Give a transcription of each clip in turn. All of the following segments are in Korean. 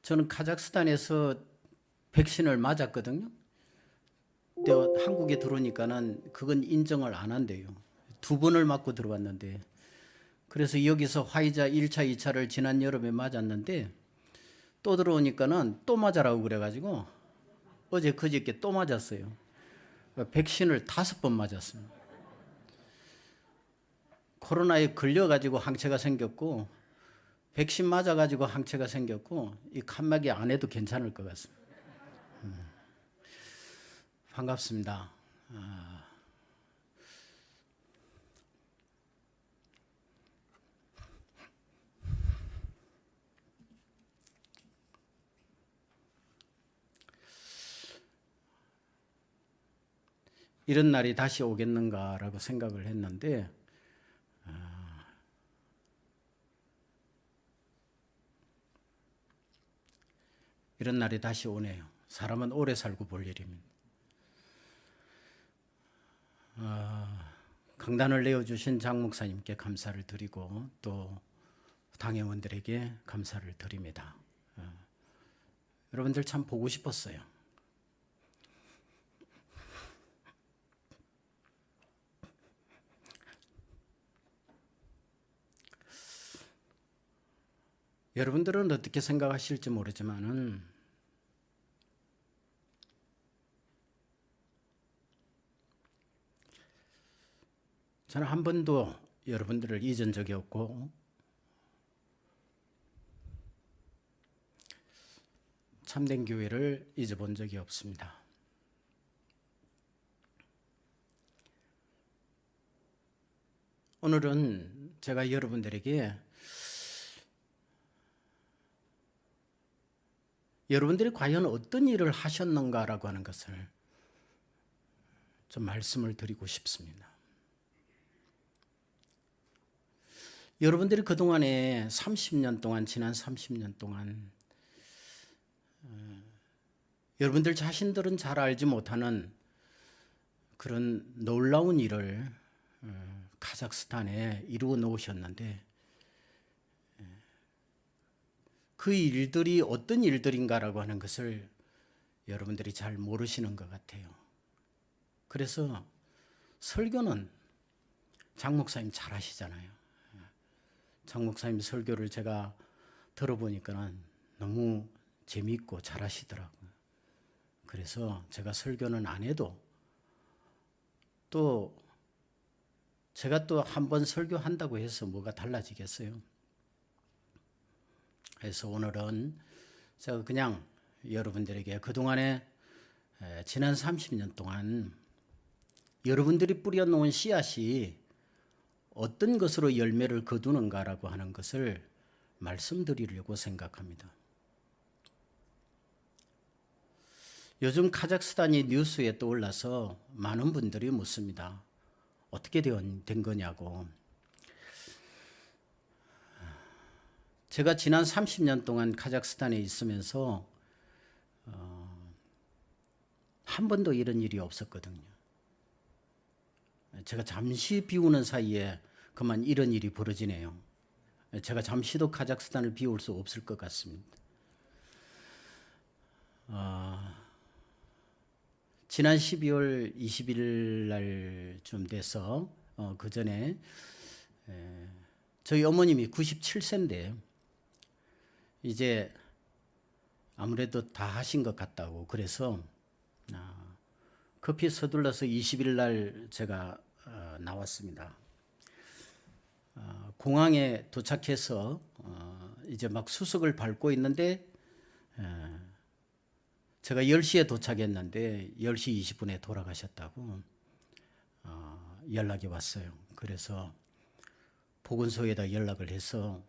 저는 카자흐스탄에서 백신을 맞았거든요. 근데 한국에 들어오니까는 그건 인정을 안 한대요. 2번을 맞고 들어왔는데. 그래서 여기서 화이자 1차, 2차를 지난 여름에 맞았는데 또 들어오니까는 또 맞아라고 그래가지고 어제 그저께 또 맞았어요. 백신을 5번 맞았습니다. 코로나에 걸려가지고 항체가 생겼고 백신 맞아가지고 항체가 생겼고 이 칸막이 안 해도 괜찮을 것 같습니다. 반갑습니다. 이런 날이 다시 오겠는가라고 생각을 했는데 이런 날이 다시 오네요. 사람은 오래 살고 볼 일입니다. 강단을 내어주신 장 목사님께 감사를 드리고 또 당회원들에게 감사를 드립니다. 여러분들 참 보고 싶었어요. 여러분들은 어떻게 생각하실지 모르지만은 저는 한 번도 여러분들을 잊은 적이 없고 참된 교회를 잊어본 적이 없습니다. 오늘은 제가 여러분들에게 여러분들이 과연 어떤 일을 하셨는가라고 하는 것을 좀 말씀을 드리고 싶습니다. 여러분들이 그동안에 30년 동안, 지난 30년 동안 여러분들 자신들은 잘 알지 못하는 그런 놀라운 일을 카자흐스탄에 이루어 놓으셨는데 그 일들이 어떤 일들인가라고 하는 것을 여러분들이 잘 모르시는 것 같아요. 그래서 설교는 장 목사님 잘 하시잖아요. 장 목사님 설교를 제가 들어보니까 너무 재미있고 잘 하시더라고요. 그래서 제가 설교는 안 해도 또 제가 또 한 번 설교한다고 해서 뭐가 달라지겠어요? 그래서 오늘은 제가 그냥 여러분들에게 그동안에 지난 30년 동안 여러분들이 뿌려놓은 씨앗이 어떤 것으로 열매를 거두는가라고 하는 것을 말씀드리려고 생각합니다. 요즘 카자흐스탄이 뉴스에 떠올라서 많은 분들이 묻습니다. 어떻게 된 거냐고. 제가 지난 30년 동안 카자흐스탄에 있으면서 한 번도 이런 일이 없었거든요. 제가 잠시 비우는 사이에 그만 이런 일이 벌어지네요. 제가 잠시도 카자흐스탄을 비울 수 없을 것 같습니다. 지난 12월 20일 날쯤 돼서 그 전에 저희 어머님이 97세인데 이제 아무래도 다 하신 것 같다고 그래서 급히 서둘러서 20일 날 제가 나왔습니다. 공항에 도착해서 이제 막 수석을 밟고 있는데 제가 10시에 도착했는데 10시 20분에 돌아가셨다고 연락이 왔어요. 그래서 보건소에다 연락을 해서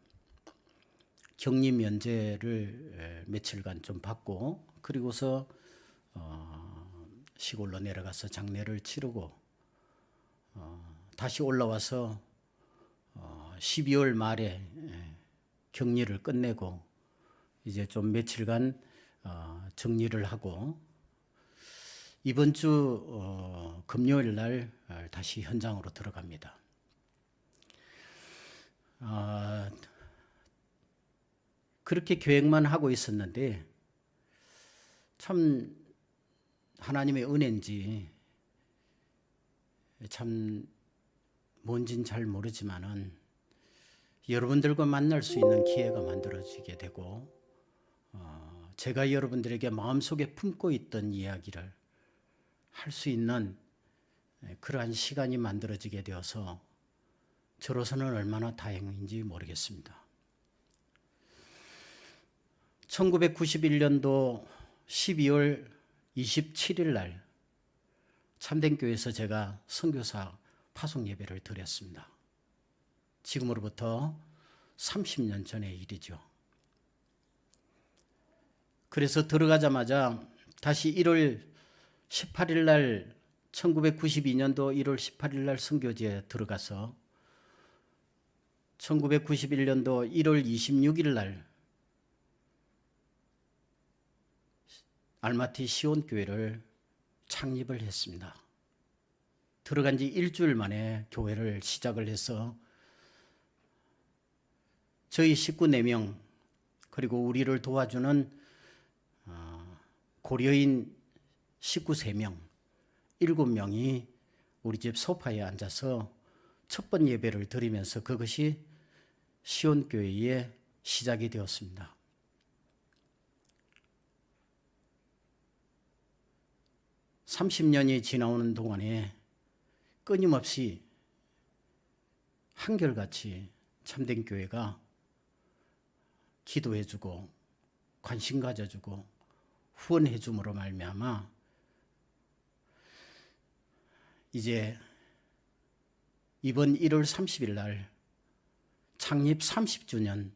격리 면제를 며칠간 좀 받고 그리고서 시골로 내려가서 장례를 치르고 다시 올라와서 12월 말에 격리를 끝내고 이제 좀 며칠간 정리를 하고 이번 주 금요일 날 다시 현장으로 들어갑니다. 그렇게 계획만 하고 있었는데 참 하나님의 은혜인지 참 뭔진 잘 모르지만은 여러분들과 만날 수 있는 기회가 만들어지게 되고 제가 여러분들에게 마음속에 품고 있던 이야기를 할 수 있는 그러한 시간이 만들어지게 되어서 저로서는 얼마나 다행인지 모르겠습니다. 1991년도 12월 27일 날 참된교회에서 제가 선교사 파송 예배를 드렸습니다. 지금으로부터 30년 전의 일이죠. 그래서 들어가자마자 다시 1월 18일 날 1992년도 1월 18일 날 선교지에 들어가서 1991년도 1월 26일 날 알마티 시온교회를 창립을 했습니다. 들어간 지 일주일 만에 교회를 시작을 해서 저희 식구 4명 그리고 우리를 도와주는 고려인 식구 3명 7명이 우리 집 소파에 앉아서 첫 번 예배를 드리면서 그것이 시온교회의 시작이 되었습니다. (30년이) 지나오는 동안에 끊임없이 한결같이 참된 교회가 기도해주고 관심 가져주고 후원해줌으로 말미암아 이제 이번 1월 30일 날 창립 30주년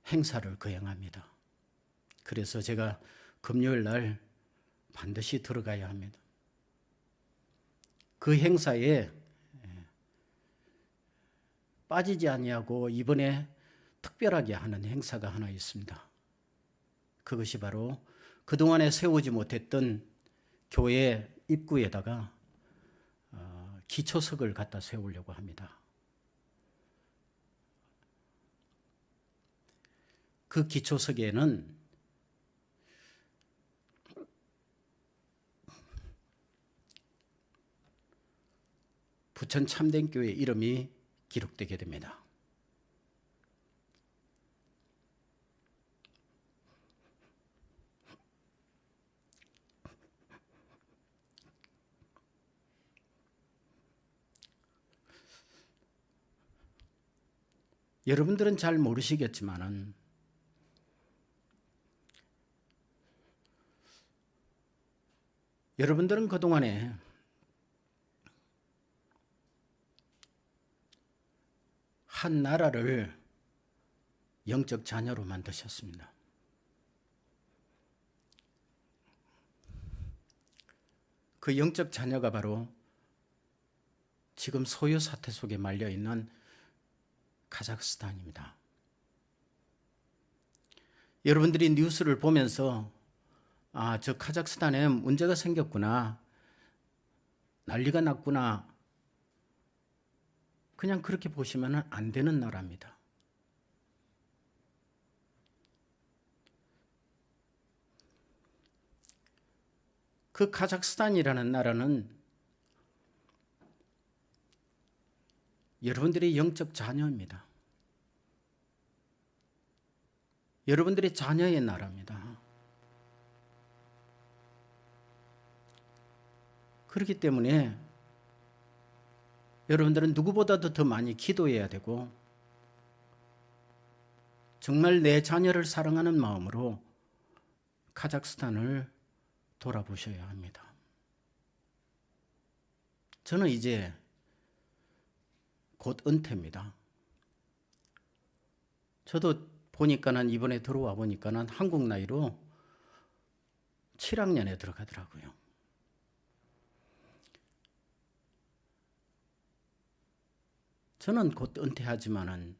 행사를 거행합니다. 그래서 제가 금요일 날 반드시 들어가야 합니다. 그 행사에 빠지지 아니하고 이번에 특별하게 하는 행사가 하나 있습니다. 그것이 바로 그동안에 세우지 못했던 교회 입구에다가 기초석을 갖다 세우려고 합니다. 그 기초석에는 부천 참된교회 이름이 기록되게 됩니다. 여러분들은 잘 모르시겠지만은 여러분들은 그동안에 한 나라를 영적 자녀로 만드셨습니다. 그 영적 자녀가 바로 지금 소요 사태 속에 말려 있는 카자흐스탄입니다. 여러분들이 뉴스를 보면서 저 카자흐스탄에 문제가 생겼구나, 난리가 났구나, 그냥 그렇게 보시면 안 되는 나라입니다. 그 카자흐스탄이라는 나라는 여러분들의 영적 자녀입니다. 여러분들의 자녀의 나라입니다. 그렇기 때문에 여러분들은 누구보다도 더 많이 기도해야 되고 정말 내 자녀를 사랑하는 마음으로 카자흐스탄을 돌아보셔야 합니다. 저는 이제 곧 은퇴입니다. 저도 보니까는 이번에 들어와 보니까는 한국 나이로 7학년에 들어가더라고요. 저는 곧 은퇴하지만은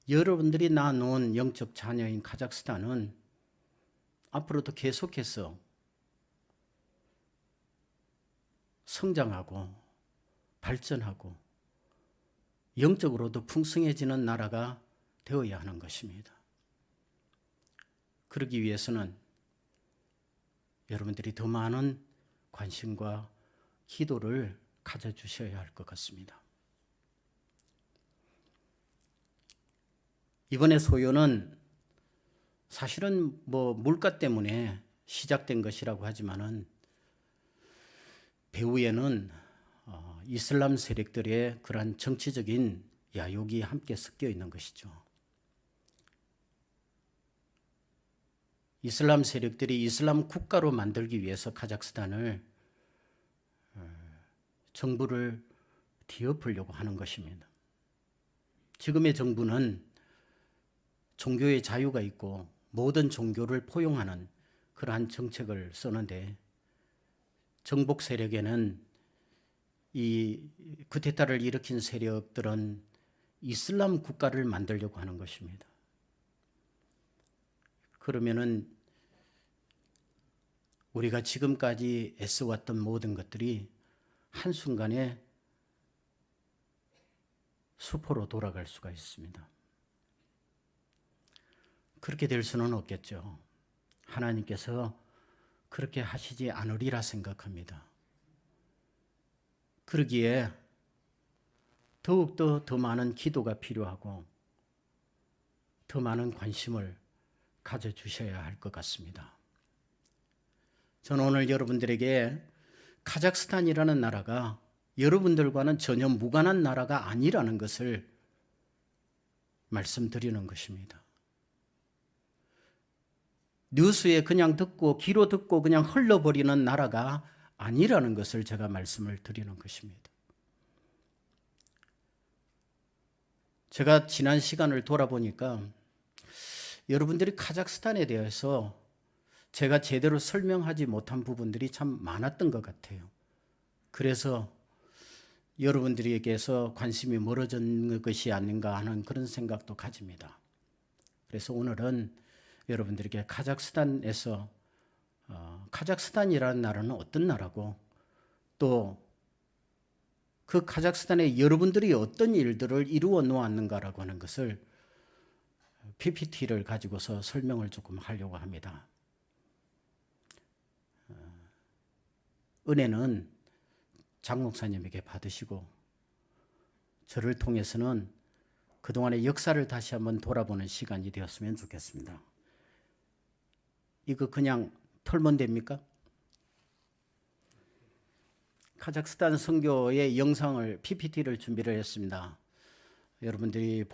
여러분들이 낳아놓은 영적 자녀인 카자흐스탄은 앞으로도 계속해서 성장하고 발전하고 영적으로도 풍성해지는 나라가 되어야 하는 것입니다. 그러기 위해서는 여러분들이 더 많은 관심과 기도를 가져주셔야 할 것 같습니다. 이번에 소요는 사실은 물가 때문에 시작된 것이라고 하지만은 배후에는 이슬람 세력들의 그러한 정치적인 야욕이 함께 섞여 있는 것이죠. 이슬람 세력들이 이슬람 국가로 만들기 위해서 카자흐스탄을 정부를 뒤엎으려고 하는 것입니다. 지금의 정부는 종교의 자유가 있고 모든 종교를 포용하는 그러한 정책을 쓰는데 정복 세력에는 이 쿠데타를 일으킨 세력들은 이슬람 국가를 만들려고 하는 것입니다. 그러면은 우리가 지금까지 애써왔던 모든 것들이 한순간에 수포로 돌아갈 수가 있습니다. 그렇게 될 수는 없겠죠. 하나님께서 그렇게 하시지 않으리라 생각합니다. 그러기에 더욱더 더 많은 기도가 필요하고 더 많은 관심을 가져주셔야 할 것 같습니다. 저는 오늘 여러분들에게 카자흐스탄이라는 나라가 여러분들과는 전혀 무관한 나라가 아니라는 것을 말씀드리는 것입니다. 뉴스에 그냥 듣고 귀로 듣고 그냥 흘러버리는 나라가 아니라는 것을 제가 말씀을 드리는 것입니다. 제가 지난 시간을 돌아보니까 여러분들이 카자흐스탄에 대해서 제가 제대로 설명하지 못한 부분들이 참 많았던 것 같아요. 그래서 여러분들에게서 관심이 멀어진 것이 아닌가 하는 그런 생각도 가집니다. 그래서 오늘은 여러분들에게 카자흐스탄에서 카자흐스탄이라는 나라는 어떤 나라고 또 그 카자흐스탄에 여러분들이 어떤 일들을 이루어 놓았는가라고 하는 것을 PPT를 가지고서 설명을 조금 하려고 합니다. 은혜는 장 목사님에게 받으시고 저를 통해서는 그동안의 역사를 다시 한번 돌아보는 시간이 되었으면 좋겠습니다. 이거 그냥 털면 됩니까? 카자흐스탄 선교의 영상을 PPT를 준비를 했습니다. 여러분들이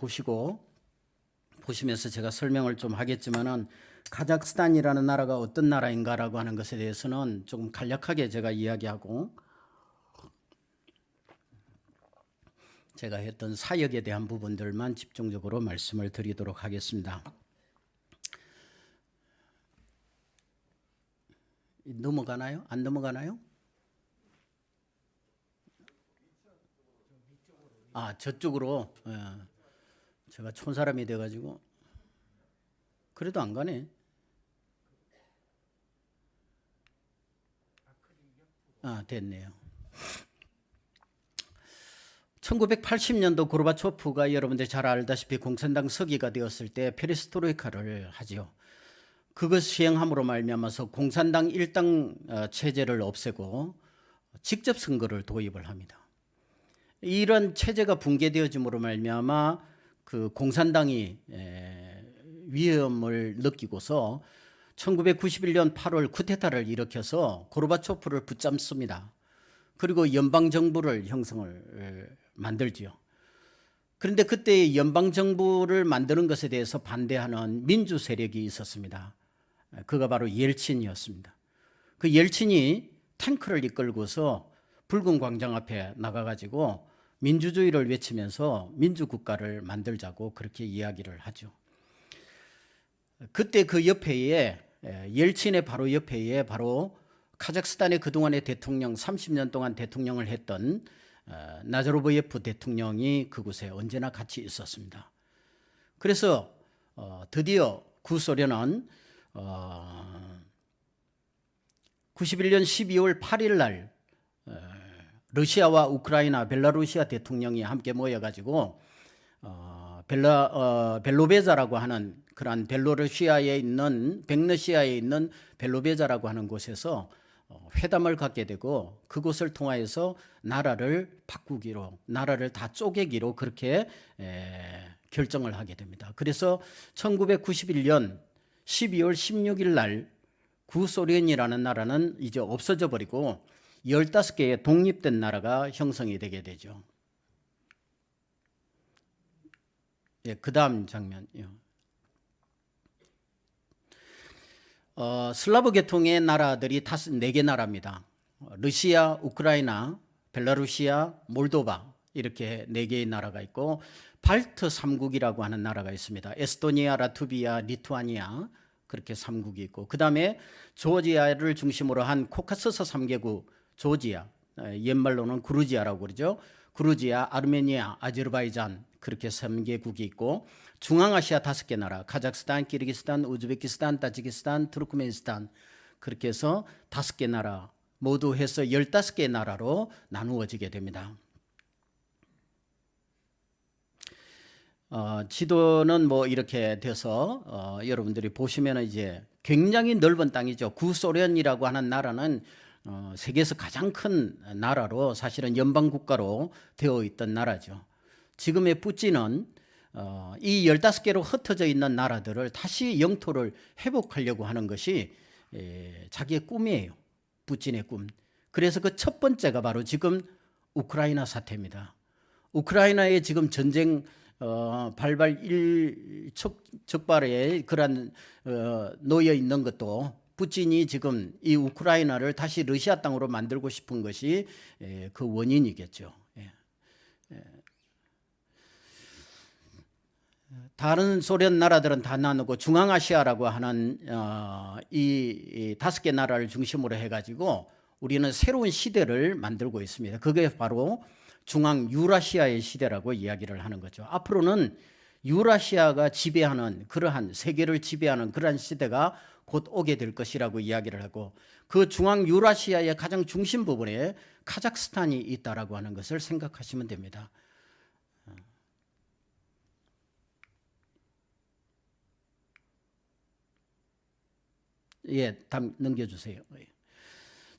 보시면서 제가 설명을 좀 하겠지만은 카자흐스탄이라는 나라가 어떤 나라인가라고 하는 것에 대해서는 조금 간략하게 제가 이야기하고 제가 했던 사역에 대한 부분들만 집중적으로 말씀을 드리도록 하겠습니다. 넘어가나요? 안 넘어가나요? 저쪽으로. 제가 촌사람이 돼가지고 그래도 안 가네. 됐네요. 1980년도 고르바초프가 여러분들 잘 알다시피 공산당 서기가 되었을 때 페레스트로이카를 하지요. 그것 시행함으로 말미암아서 공산당 일당 체제를 없애고 직접 선거를 도입을 합니다. 이런 체제가 붕괴되어짐으로 말미암아 그 공산당이 위험을 느끼고서 1991년 8월 쿠데타를 일으켜서 고르바초프를 붙잡습니다. 그리고 연방정부를 형성을 만들지요. 그런데 그때 연방정부를 만드는 것에 대해서 반대하는 민주 세력이 있었습니다. 그가 바로 옐친이었습니다. 그 옐친이 탱크를 이끌고서 붉은 광장 앞에 나가가지고 민주주의를 외치면서 민주국가를 만들자고 그렇게 이야기를 하죠. 그때 그 옆에에 옐친의 바로 옆에에 바로 카자흐스탄의 그동안의 대통령 30년 동안 대통령을 했던 나자로보예프 대통령이 그곳에 언제나 같이 있었습니다. 그래서 드디어 구소련은 91년 12월 8일 날 러시아와 우크라이나, 벨라루시아 대통령이 함께 모여가지고 벨로베자라고 하는 그러한 벨로루시아에 있는 백러시아에 있는 벨로베자라고 하는 곳에서 회담을 갖게 되고 그곳을 통하여서 나라를 바꾸기로 나라를 다 쪼개기로 그렇게 결정을 하게 됩니다. 그래서 1991년 12월 16일 날 구소련이라는 나라는 이제 없어져 버리고 15개의 독립된 나라가 형성이 되게 되죠. 예, 그 다음 장면이요. 슬라브 계통의 나라들이 4개 나라입니다. 러시아, 우크라이나, 벨라루시아, 몰도바 이렇게 4개의 나라가 있고 발트 3국이라고 하는 나라가 있습니다. 에스토니아, 라트비아, 리투아니아 그렇게 3국이 있고 그 다음에 조지아를 중심으로 한 코카서스 3개국 조지아, 옛말로는 그루지아라고 그러죠. 그루지아, 아르메니아, 아제르바이잔 그렇게 3개국이 있고 중앙아시아 5개 나라 카자흐스탄, 키르기스탄, 우즈베키스탄, 타지키스탄, 투르크메니스탄 그렇게 해서 5개 나라 모두 해서 15개 나라로 나누어지게 됩니다. 지도는 뭐 이렇게 돼서 여러분들이 보시면 이제 굉장히 넓은 땅이죠. 구소련이라고 하는 나라는 세계에서 가장 큰 나라로 사실은 연방국가로 되어 있던 나라죠. 지금의 푸틴은 이 15개로 흩어져 있는 나라들을 다시 영토를 회복하려고 하는 것이 자기의 꿈이에요. 푸틴의 꿈. 그래서 그 첫 번째가 바로 지금 우크라이나 사태입니다. 우크라이나에 지금 전쟁 발발 일촉즉발에 그런 놓여 있는 것도 푸틴이 지금 이 우크라이나를 다시 러시아 땅으로 만들고 싶은 것이 그 원인이겠죠. 다른 소련 나라들은 다 나누고 중앙아시아라고 하는 이 5개 나라를 중심으로 해가지고 우리는 새로운 시대를 만들고 있습니다. 그게 바로 중앙 유라시아의 시대라고 이야기를 하는 거죠. 앞으로는 유라시아가 지배하는 그러한 세계를 지배하는 그러한 시대가 곧 오게 될 것이라고 이야기를 하고 그 중앙 유라시아의 가장 중심 부분에 카자흐스탄이 있다라고 하는 것을 생각하시면 됩니다. 예, 다음 넘겨주세요.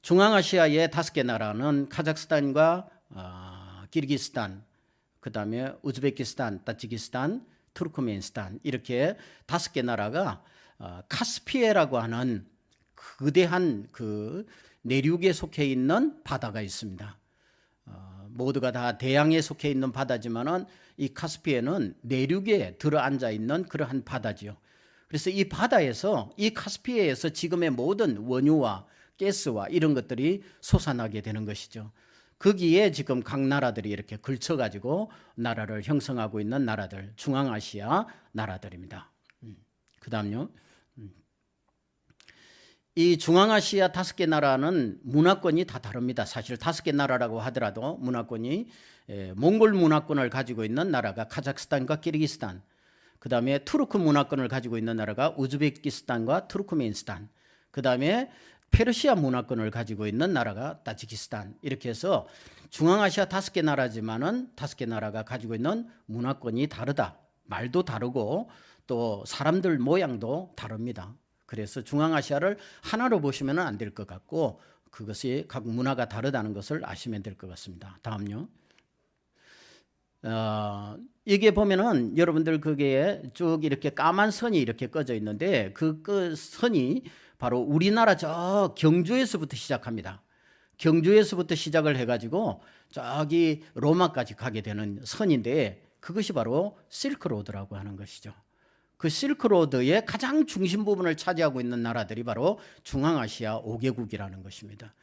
중앙아시아의 5개 나라는 카자흐스탄과 키르기스탄, 그 다음에 우즈베키스탄, 타지키스탄, 투르크메니스탄 이렇게 5개 나라가 카스피해라고 하는 거대한 그 내륙에 속해 있는 바다가 있습니다. 모두가 다 대양에 속해 있는 바다지만은 이 카스피해는 내륙에 들어앉아 있는 그러한 바다지요. 그래서 이 바다에서 이 카스피해에서 지금의 모든 원유와 가스와 이런 것들이 솟아나게 되는 것이죠. 거기에 지금 각 나라들이 이렇게 걸쳐가지고 나라를 형성하고 있는 나라들, 중앙아시아 나라들입니다. 그 다음요. 이 중앙아시아 5개 나라는 문화권이 다 다릅니다. 사실 5개 나라라고 하더라도 문화권이 몽골 문화권을 가지고 있는 나라가 카자흐스탄과 키르기스탄, 그 다음에 투르크 문화권을 가지고 있는 나라가 우즈베키스탄과 투르크메니스탄, 그 다음에 페르시아 문화권을 가지고 있는 나라가 타지키스탄 이렇게 해서 중앙아시아 5개 나라지만은 5개 나라가 가지고 있는 문화권이 다르다. 말도 다르고 또 사람들 모양도 다릅니다. 그래서 중앙아시아를 하나로 보시면 안 될 것 같고 그것이 각 문화가 다르다는 것을 아시면 될 것 같습니다. 다음요. 이게 보면은 여러분들 그게 쭉 이렇게 까만 선이 이렇게 꺼져 있는데 그 선이 바로 우리나라 저 경주에서부터 시작합니다. 경주에서부터 시작을 해가지고 저기 로마까지 가게 되는 선인데 그것이 바로 실크로드라고 하는 것이죠. 그 실크로드의 가장 중심 부분을 차지하고 있는 나라들이 바로 중앙아시아 5개국이라는 것입니다.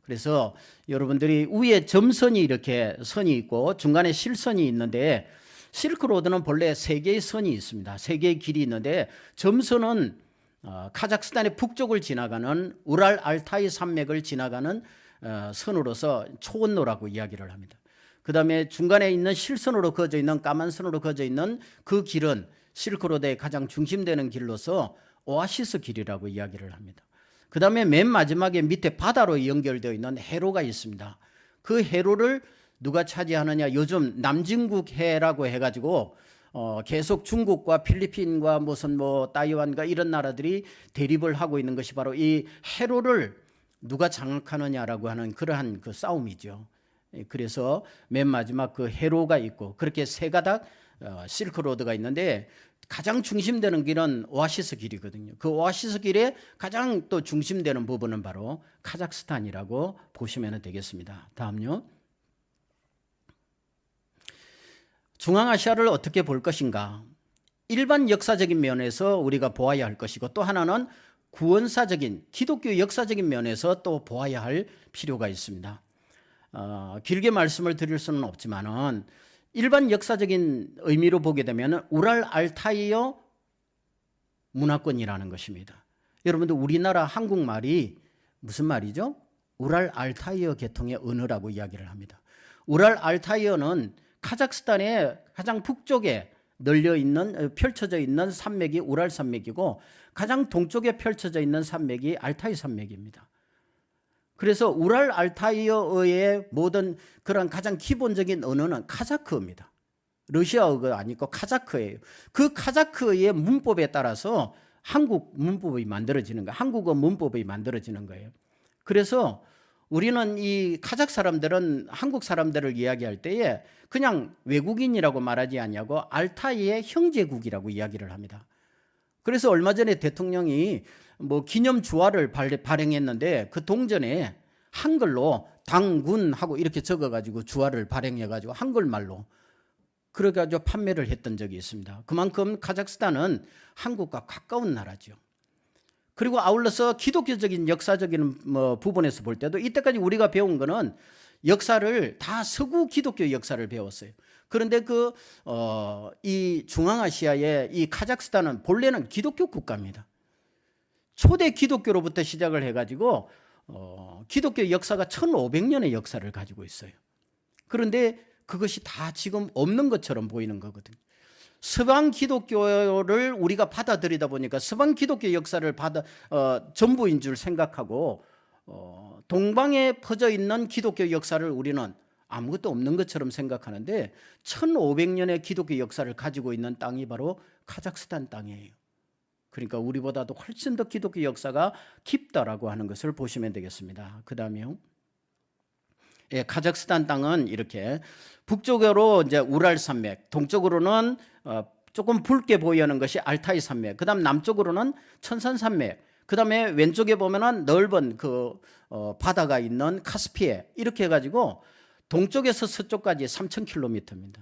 그래서 여러분들이 위에 점선이 이렇게 선이 있고 중간에 실선이 있는데 실크로드는 본래 3개의 선이 있습니다. 3개의 길이 있는데 점선은 카자흐스탄의 북쪽을 지나가는 우랄 알타이 산맥을 지나가는 선으로서 초원로라고 이야기를 합니다. 그 다음에 중간에 있는 실선으로 그어져 있는 까만 선으로 그어져 있는 그 길은 실크로드의 가장 중심되는 길로서 오아시스 길이라고 이야기를 합니다. 그 다음에 맨 마지막에 밑에 바다로 연결되어 있는 해로가 있습니다. 그 해로를 누가 차지하느냐 요즘 남진국 해라고 해가지고 계속 중국과 필리핀과 무슨 뭐 타이완과 이런 나라들이 대립을 하고 있는 것이 바로 이 해로를 누가 장악하느냐라고 하는 그러한 그 싸움이죠. 그래서 맨 마지막 그 해로가 있고 그렇게 세 가닥 실크로드가 있는데 가장 중심되는 길은 오아시스 길이거든요. 그 오아시스 길의 가장 또 중심되는 부분은 바로 카자흐스탄이라고 보시면 되겠습니다. 다음요. 중앙아시아를 어떻게 볼 것인가? 일반 역사적인 면에서 우리가 보아야 할 것이고 또 하나는 구원사적인 기독교 역사적인 면에서 또 보아야 할 필요가 있습니다. 길게 말씀을 드릴 수는 없지만은 일반 역사적인 의미로 보게 되면 우랄 알타이어 문화권이라는 것입니다. 여러분들 우리나라 한국말이 무슨 말이죠? 우랄 알타이어 계통의 언어라고 이야기를 합니다. 우랄 알타이어는 카자흐스탄의 가장 북쪽에 펼쳐져 있는 산맥이 우랄 산맥이고 가장 동쪽에 펼쳐져 있는 산맥이 알타이 산맥입니다. 그래서 우랄 알타이어의 모든 그런 가장 기본적인 언어는 카자크어입니다. 러시아어가 아니고 카자크예요. 그 카자크의 문법에 따라서 한국 문법이 만들어지는 거예요. 한국어 문법이 만들어지는 거예요. 그래서 우리는 이 카자흐 사람들은 한국 사람들을 이야기할 때에 그냥 외국인이라고 말하지 않냐고 알타이의 형제국이라고 이야기를 합니다. 그래서 얼마 전에 대통령이 뭐 기념 주화를 발행했는데 그 동전에 한글로 당군하고 이렇게 적어가지고 주화를 발행해가지고 한글말로 그래가지고 판매를 했던 적이 있습니다. 그만큼 카자흐스탄은 한국과 가까운 나라죠. 그리고 아울러서 기독교적인 역사적인 부분에서 볼 때도 이때까지 우리가 배운 거는 역사를 다 서구 기독교 역사를 배웠어요. 그런데 이 중앙아시아의 이 카자흐스탄은 본래는 기독교 국가입니다. 초대 기독교로부터 시작을 해가지고 기독교 역사가 1500년의 역사를 가지고 있어요. 그런데 그것이 다 지금 없는 것처럼 보이는 거거든요. 서방 기독교를 우리가 받아들이다 보니까 서방 기독교 역사를 전부인 줄 생각하고 동방에 퍼져 있는 기독교 역사를 우리는 아무것도 없는 것처럼 생각하는데 1500년의 기독교 역사를 가지고 있는 땅이 바로 카자흐스탄 땅이에요. 그러니까 우리보다도 훨씬 더 기독교 역사가 깊다라고 하는 것을 보시면 되겠습니다. 그 다음에요. 예, 카자흐스탄 땅은 이렇게 북쪽으로 이제 우랄 산맥, 동쪽으로는 조금 붉게 보이는 것이 알타이 산맥, 그 다음 남쪽으로는 천산 산맥, 그 다음에 왼쪽에 보면은 넓은 바다가 있는 카스피해 이렇게 해가지고 동쪽에서 서쪽까지 3000km입니다.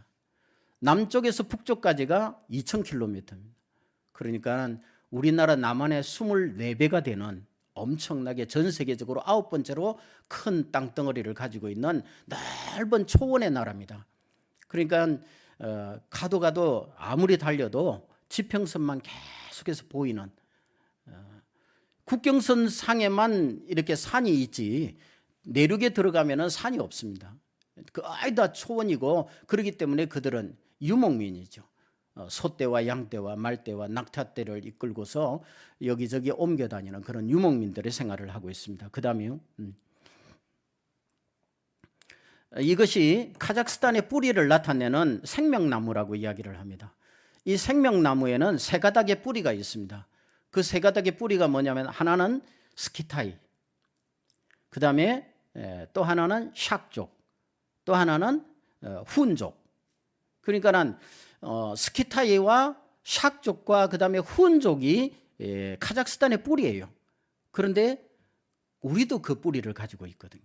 남쪽에서 북쪽까지가 2000km입니다. 그러니까 우리나라 남한의 24배가 되는 엄청나게 전 세계적으로 9번째로 큰 땅덩어리를 가지고 있는 넓은 초원의 나라입니다. 그러니까 가도 아무리 달려도 지평선만 계속해서 보이는 국경선 상에만 이렇게 산이 있지 내륙에 들어가면은 산이 없습니다. 거의 다 초원이고 그렇기 때문에 그들은 유목민이죠. 소떼와 양떼와 말떼와 낙타떼를 이끌고서 여기저기 옮겨 다니는 그런 유목민들의 생활을 하고 있습니다. 그 다음에요. 이것이 카자흐스탄의 뿌리를 나타내는 생명나무라고 이야기를 합니다. 이 생명나무에는 세 가닥의 뿌리가 있습니다. 그 세 가닥의 뿌리가 뭐냐면 하나는 스키타이, 그 다음에 또 하나는 샥족, 또 하나는 훈족. 그러니까는 스키타이와 샥족과 그 다음에 훈족이 카자흐스탄의 뿌리예요. 그런데 우리도 그 뿌리를 가지고 있거든요.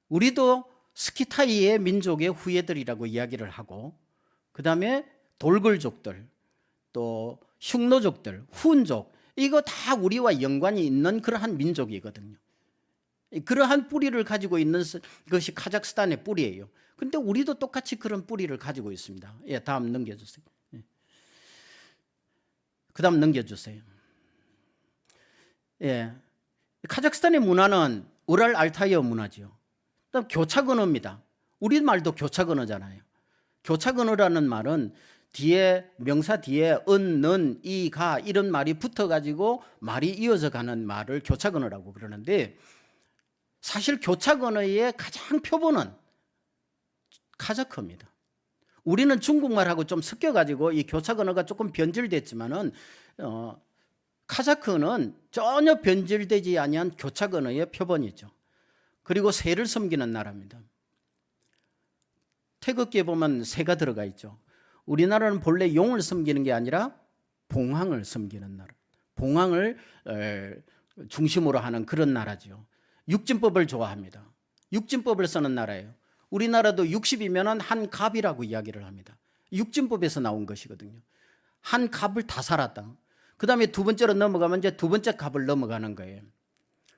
우리도 스키타이의 민족의 후예들이라고 이야기를 하고 그 다음에 돌글족들 또 흉노족들, 훈족 이거 다 우리와 연관이 있는 그러한 민족이거든요. 그러한 뿌리를 가지고 있는 것이 카자흐스탄의 뿌리예요. 그런데 우리도 똑같이 그런 뿌리를 가지고 있습니다. 예, 다음 넘겨주세요. 예. 그 다음 넘겨주세요. 예, 카자흐스탄의 문화는 우랄 알타이어 문화죠. 그다음 교착 언어입니다. 우리말도 교착 언어잖아요. 교착 언어라는 말은 뒤에 명사 뒤에 은, 는, 이, 가 이런 말이 붙어가지고 말이 이어져 가는 말을 교착 언어라고 그러는데 사실 교착 언어의 가장 표본은 카자크어입니다. 우리는 중국말하고 좀 섞여가지고 이 교착 언어가 조금 변질됐지만은 카자흐는 전혀 변질되지 아니한 교착 언어의 표본이죠. 그리고 새를 섬기는 나라입니다. 태극기에 보면 새가 들어가 있죠. 우리나라는 본래 용을 섬기는 게 아니라 봉황을 섬기는 나라. 봉황을 중심으로 하는 그런 나라죠. 육진법을 좋아합니다. 육진법을 쓰는 나라예요. 우리나라도 60이면 한 갑이라고 이야기를 합니다. 육진법에서 나온 것이거든요. 한 갑을 다 살았다. 그 다음에 두 번째로 넘어가면 이제 두 번째 갑을 넘어가는 거예요.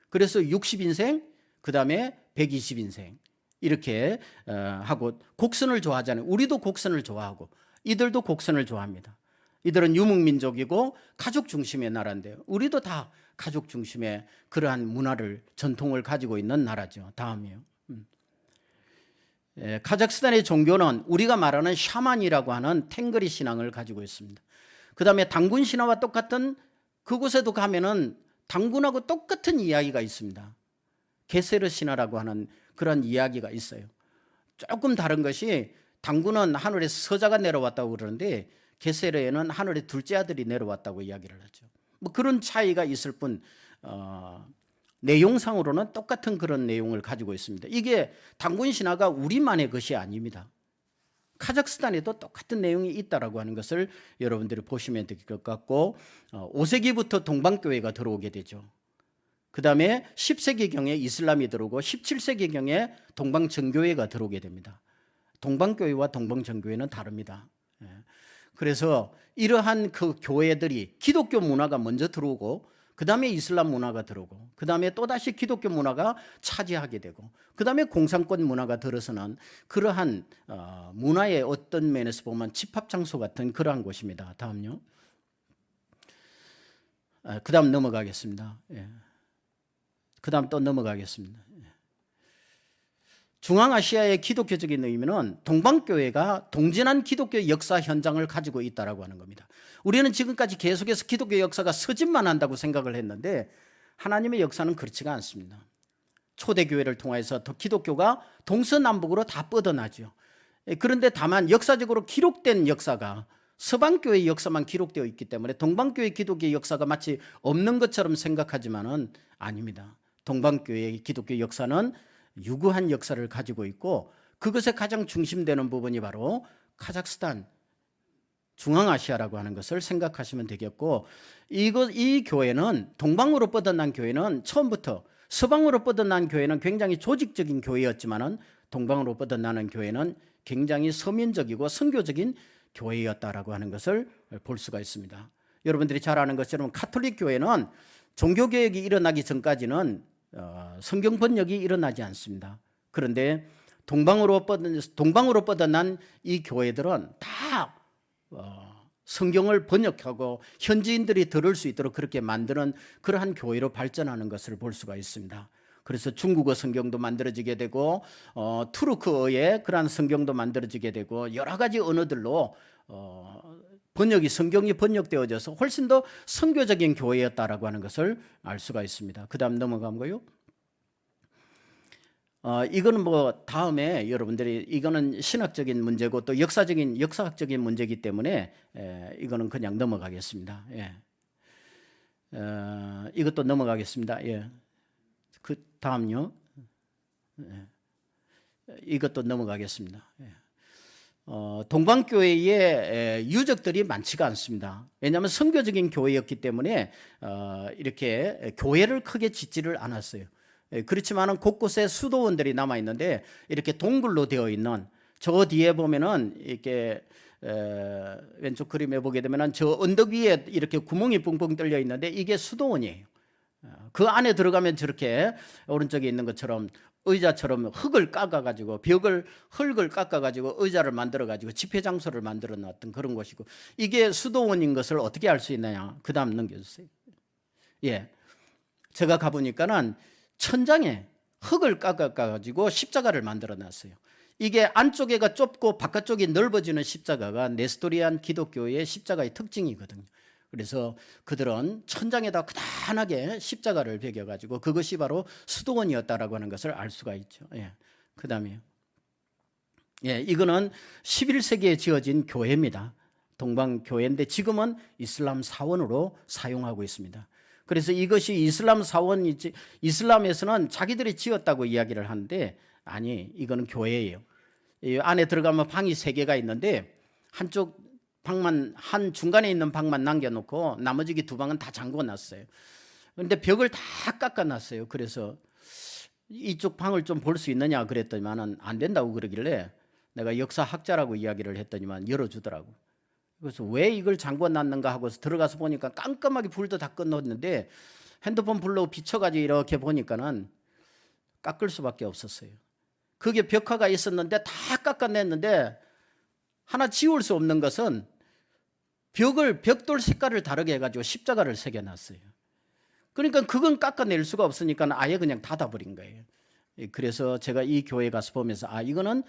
그래서 60인생, 그 다음에 120인생 이렇게 하고 곡선을 좋아하잖아요. 우리도 곡선을 좋아하고 이들도 곡선을 좋아합니다. 이들은 유목민족이고 가족 중심의 나라인데요. 우리도 다 가족 중심의 그러한 문화를 전통을 가지고 있는 나라죠. 다음이요. 카자흐스탄의 종교는 우리가 말하는 샤만이라고 하는 탱거리 신앙을 가지고 있습니다. 그 다음에 당군 신화와 똑같은 그곳에도 가면은 당군하고 똑같은 이야기가 있습니다. 게세르 신화라고 하는 그런 이야기가 있어요. 조금 다른 것이 당군은 하늘에 서자가 내려왔다고 그러는데 게세르에는 하늘에 둘째 아들이 내려왔다고 이야기를 하죠. 뭐 그런 차이가 있을 뿐 내용상으로는 똑같은 그런 내용을 가지고 있습니다. 이게 당군 신화가 우리만의 것이 아닙니다. 카자흐스탄에도 똑같은 내용이 있다라고 하는 것을 여러분들이 보시면 될 것 같고 5세기부터 동방교회가 들어오게 되죠. 그 다음에 10세기경에 이슬람이 들어오고 17세기경에 동방정교회가 들어오게 됩니다. 동방교회와 동방정교회는 다릅니다. 그래서 이러한 그 교회들이 기독교 문화가 먼저 들어오고 그 다음에 이슬람 문화가 들어오고 그 다음에 또다시 기독교 문화가 차지하게 되고 그 다음에 공산권 문화가 들어서는 그러한 문화의 어떤 면에서 보면 집합장소 같은 그러한 곳입니다. 다음요. 그 다음 넘어가겠습니다. 그 다음 또 넘어가겠습니다. 중앙아시아의 기독교적인 의미는 동방교회가 동진한 기독교 역사 현장을 가지고 있다고 하는 겁니다. 우리는 지금까지 계속해서 기독교 역사가 서짓만 한다고 생각을 했는데 하나님의 역사는 그렇지가 않습니다. 초대교회를 통해서 기독교가 동서남북으로 다 뻗어나죠. 그런데 다만 역사적으로 기록된 역사가 서방교회의 역사만 기록되어 있기 때문에 동방교회 기독교의 역사가 마치 없는 것처럼 생각하지만은 아닙니다. 동방교회의 기독교 역사는 유구한 역사를 가지고 있고 그것의 가장 중심되는 부분이 바로 카자흐스탄, 중앙아시아라고 하는 것을 생각하시면 되겠고 이 교회는 동방으로 뻗어난 교회는 처음부터 서방으로 뻗어난 교회는 굉장히 조직적인 교회였지만은 동방으로 뻗어나는 교회는 굉장히 서민적이고 선교적인 교회였다라고 하는 것을 볼 수가 있습니다. 여러분들이 잘 아는 것처럼 카톨릭 교회는 종교개혁이 일어나기 전까지는 성경 번역이 일어나지 않습니다. 그런데 동방으로 뻗어난 이 교회들은 다 성경을 번역하고 현지인들이 들을 수 있도록 그렇게 만드는 그러한 교회로 발전하는 것을 볼 수가 있습니다. 그래서 중국어 성경도 만들어지게 되고 투르크어의 그러한 성경도 만들어지게 되고 여러 가지 언어들로 성경이 번역되어져서 훨씬 더 선교적인 교회였다라고 하는 것을 알 수가 있습니다. 그 다음 넘어가고요. 이거는 뭐 다음에 여러분들이 이거는 신학적인 문제고 또 역사학적인 문제이기 때문에 이거는 그냥 넘어가겠습니다. 이것도 넘어가겠습니다. 그 다음요. 이것도 넘어가겠습니다. 동방교회의 유적들이 많지가 않습니다. 왜냐하면 선교적인 교회였기 때문에 이렇게 교회를 크게 짓지를 않았어요. 그렇지만은 곳곳에 수도원들이 남아 있는데 이렇게 동굴로 되어 있는 저 뒤에 보면은 이렇게 왼쪽 그림에 보게 되면은 저 언덕 위에 이렇게 구멍이 뻥뻥 뚫려 있는데 이게 수도원이에요. 그 안에 들어가면 저렇게 오른쪽에 있는 것처럼 의자처럼 흙을 깎아가지고 흙을 깎아가지고 의자를 만들어가지고 집회 장소를 만들어 놨던 그런 곳이고 이게 수도원인 것을 어떻게 알 수 있느냐? 그 다음 넘겨주세요. 제가 가보니까는 천장에 흙을 깎아가지고 십자가를 만들어 놨어요. 이게 안쪽에가 좁고 바깥쪽이 넓어지는 십자가가 네스토리안 기독교의 십자가의 특징이거든요. 그래서 그들은 천장에다 크다랗게 십자가를 베겨가지고 그것이 바로 수도원이었다라고 하는 것을 알 수가 있죠. 그 다음에요. 예, 이거는 11세기에 지어진 교회입니다. 동방교회인데 지금은 이슬람 사원으로 사용하고 있습니다. 그래서 이것이 이슬람 사원이지, 이슬람에서는 자기들이 지었다고 이야기를 하는데 아니, 이거는 교회예요. 이 안에 들어가면 방이 3개가 있는데 한쪽 방만, 한 중간에 있는 방만 남겨놓고 나머지 2방은 다 잠궈놨어요. 그런데 벽을 다 깎아놨어요. 그래서 이쪽 방을 좀 볼 수 있느냐 그랬더니만 안 된다고 그러길래 내가 역사학자라고 이야기를 했더니만 열어주더라고. 그래서 왜 이걸 잠궈놨는가 하고서 들어가서 보니까 깜깜하게 불도 다 꺼놓았는데 핸드폰 불로 비춰가지고 이렇게 보니까는 깎을 수밖에 없었어요. 그게 벽화가 있었는데 다 깎아냈는데 하나 지울 수 없는 것은 벽돌 색깔을 다르게 해가지고 십자가를 새겨놨어요. 그러니까 그건 깎아낼 수가 없으니까 아예 그냥 닫아버린 거예요. 그래서 제가 이 교회 가서 보면서 이거는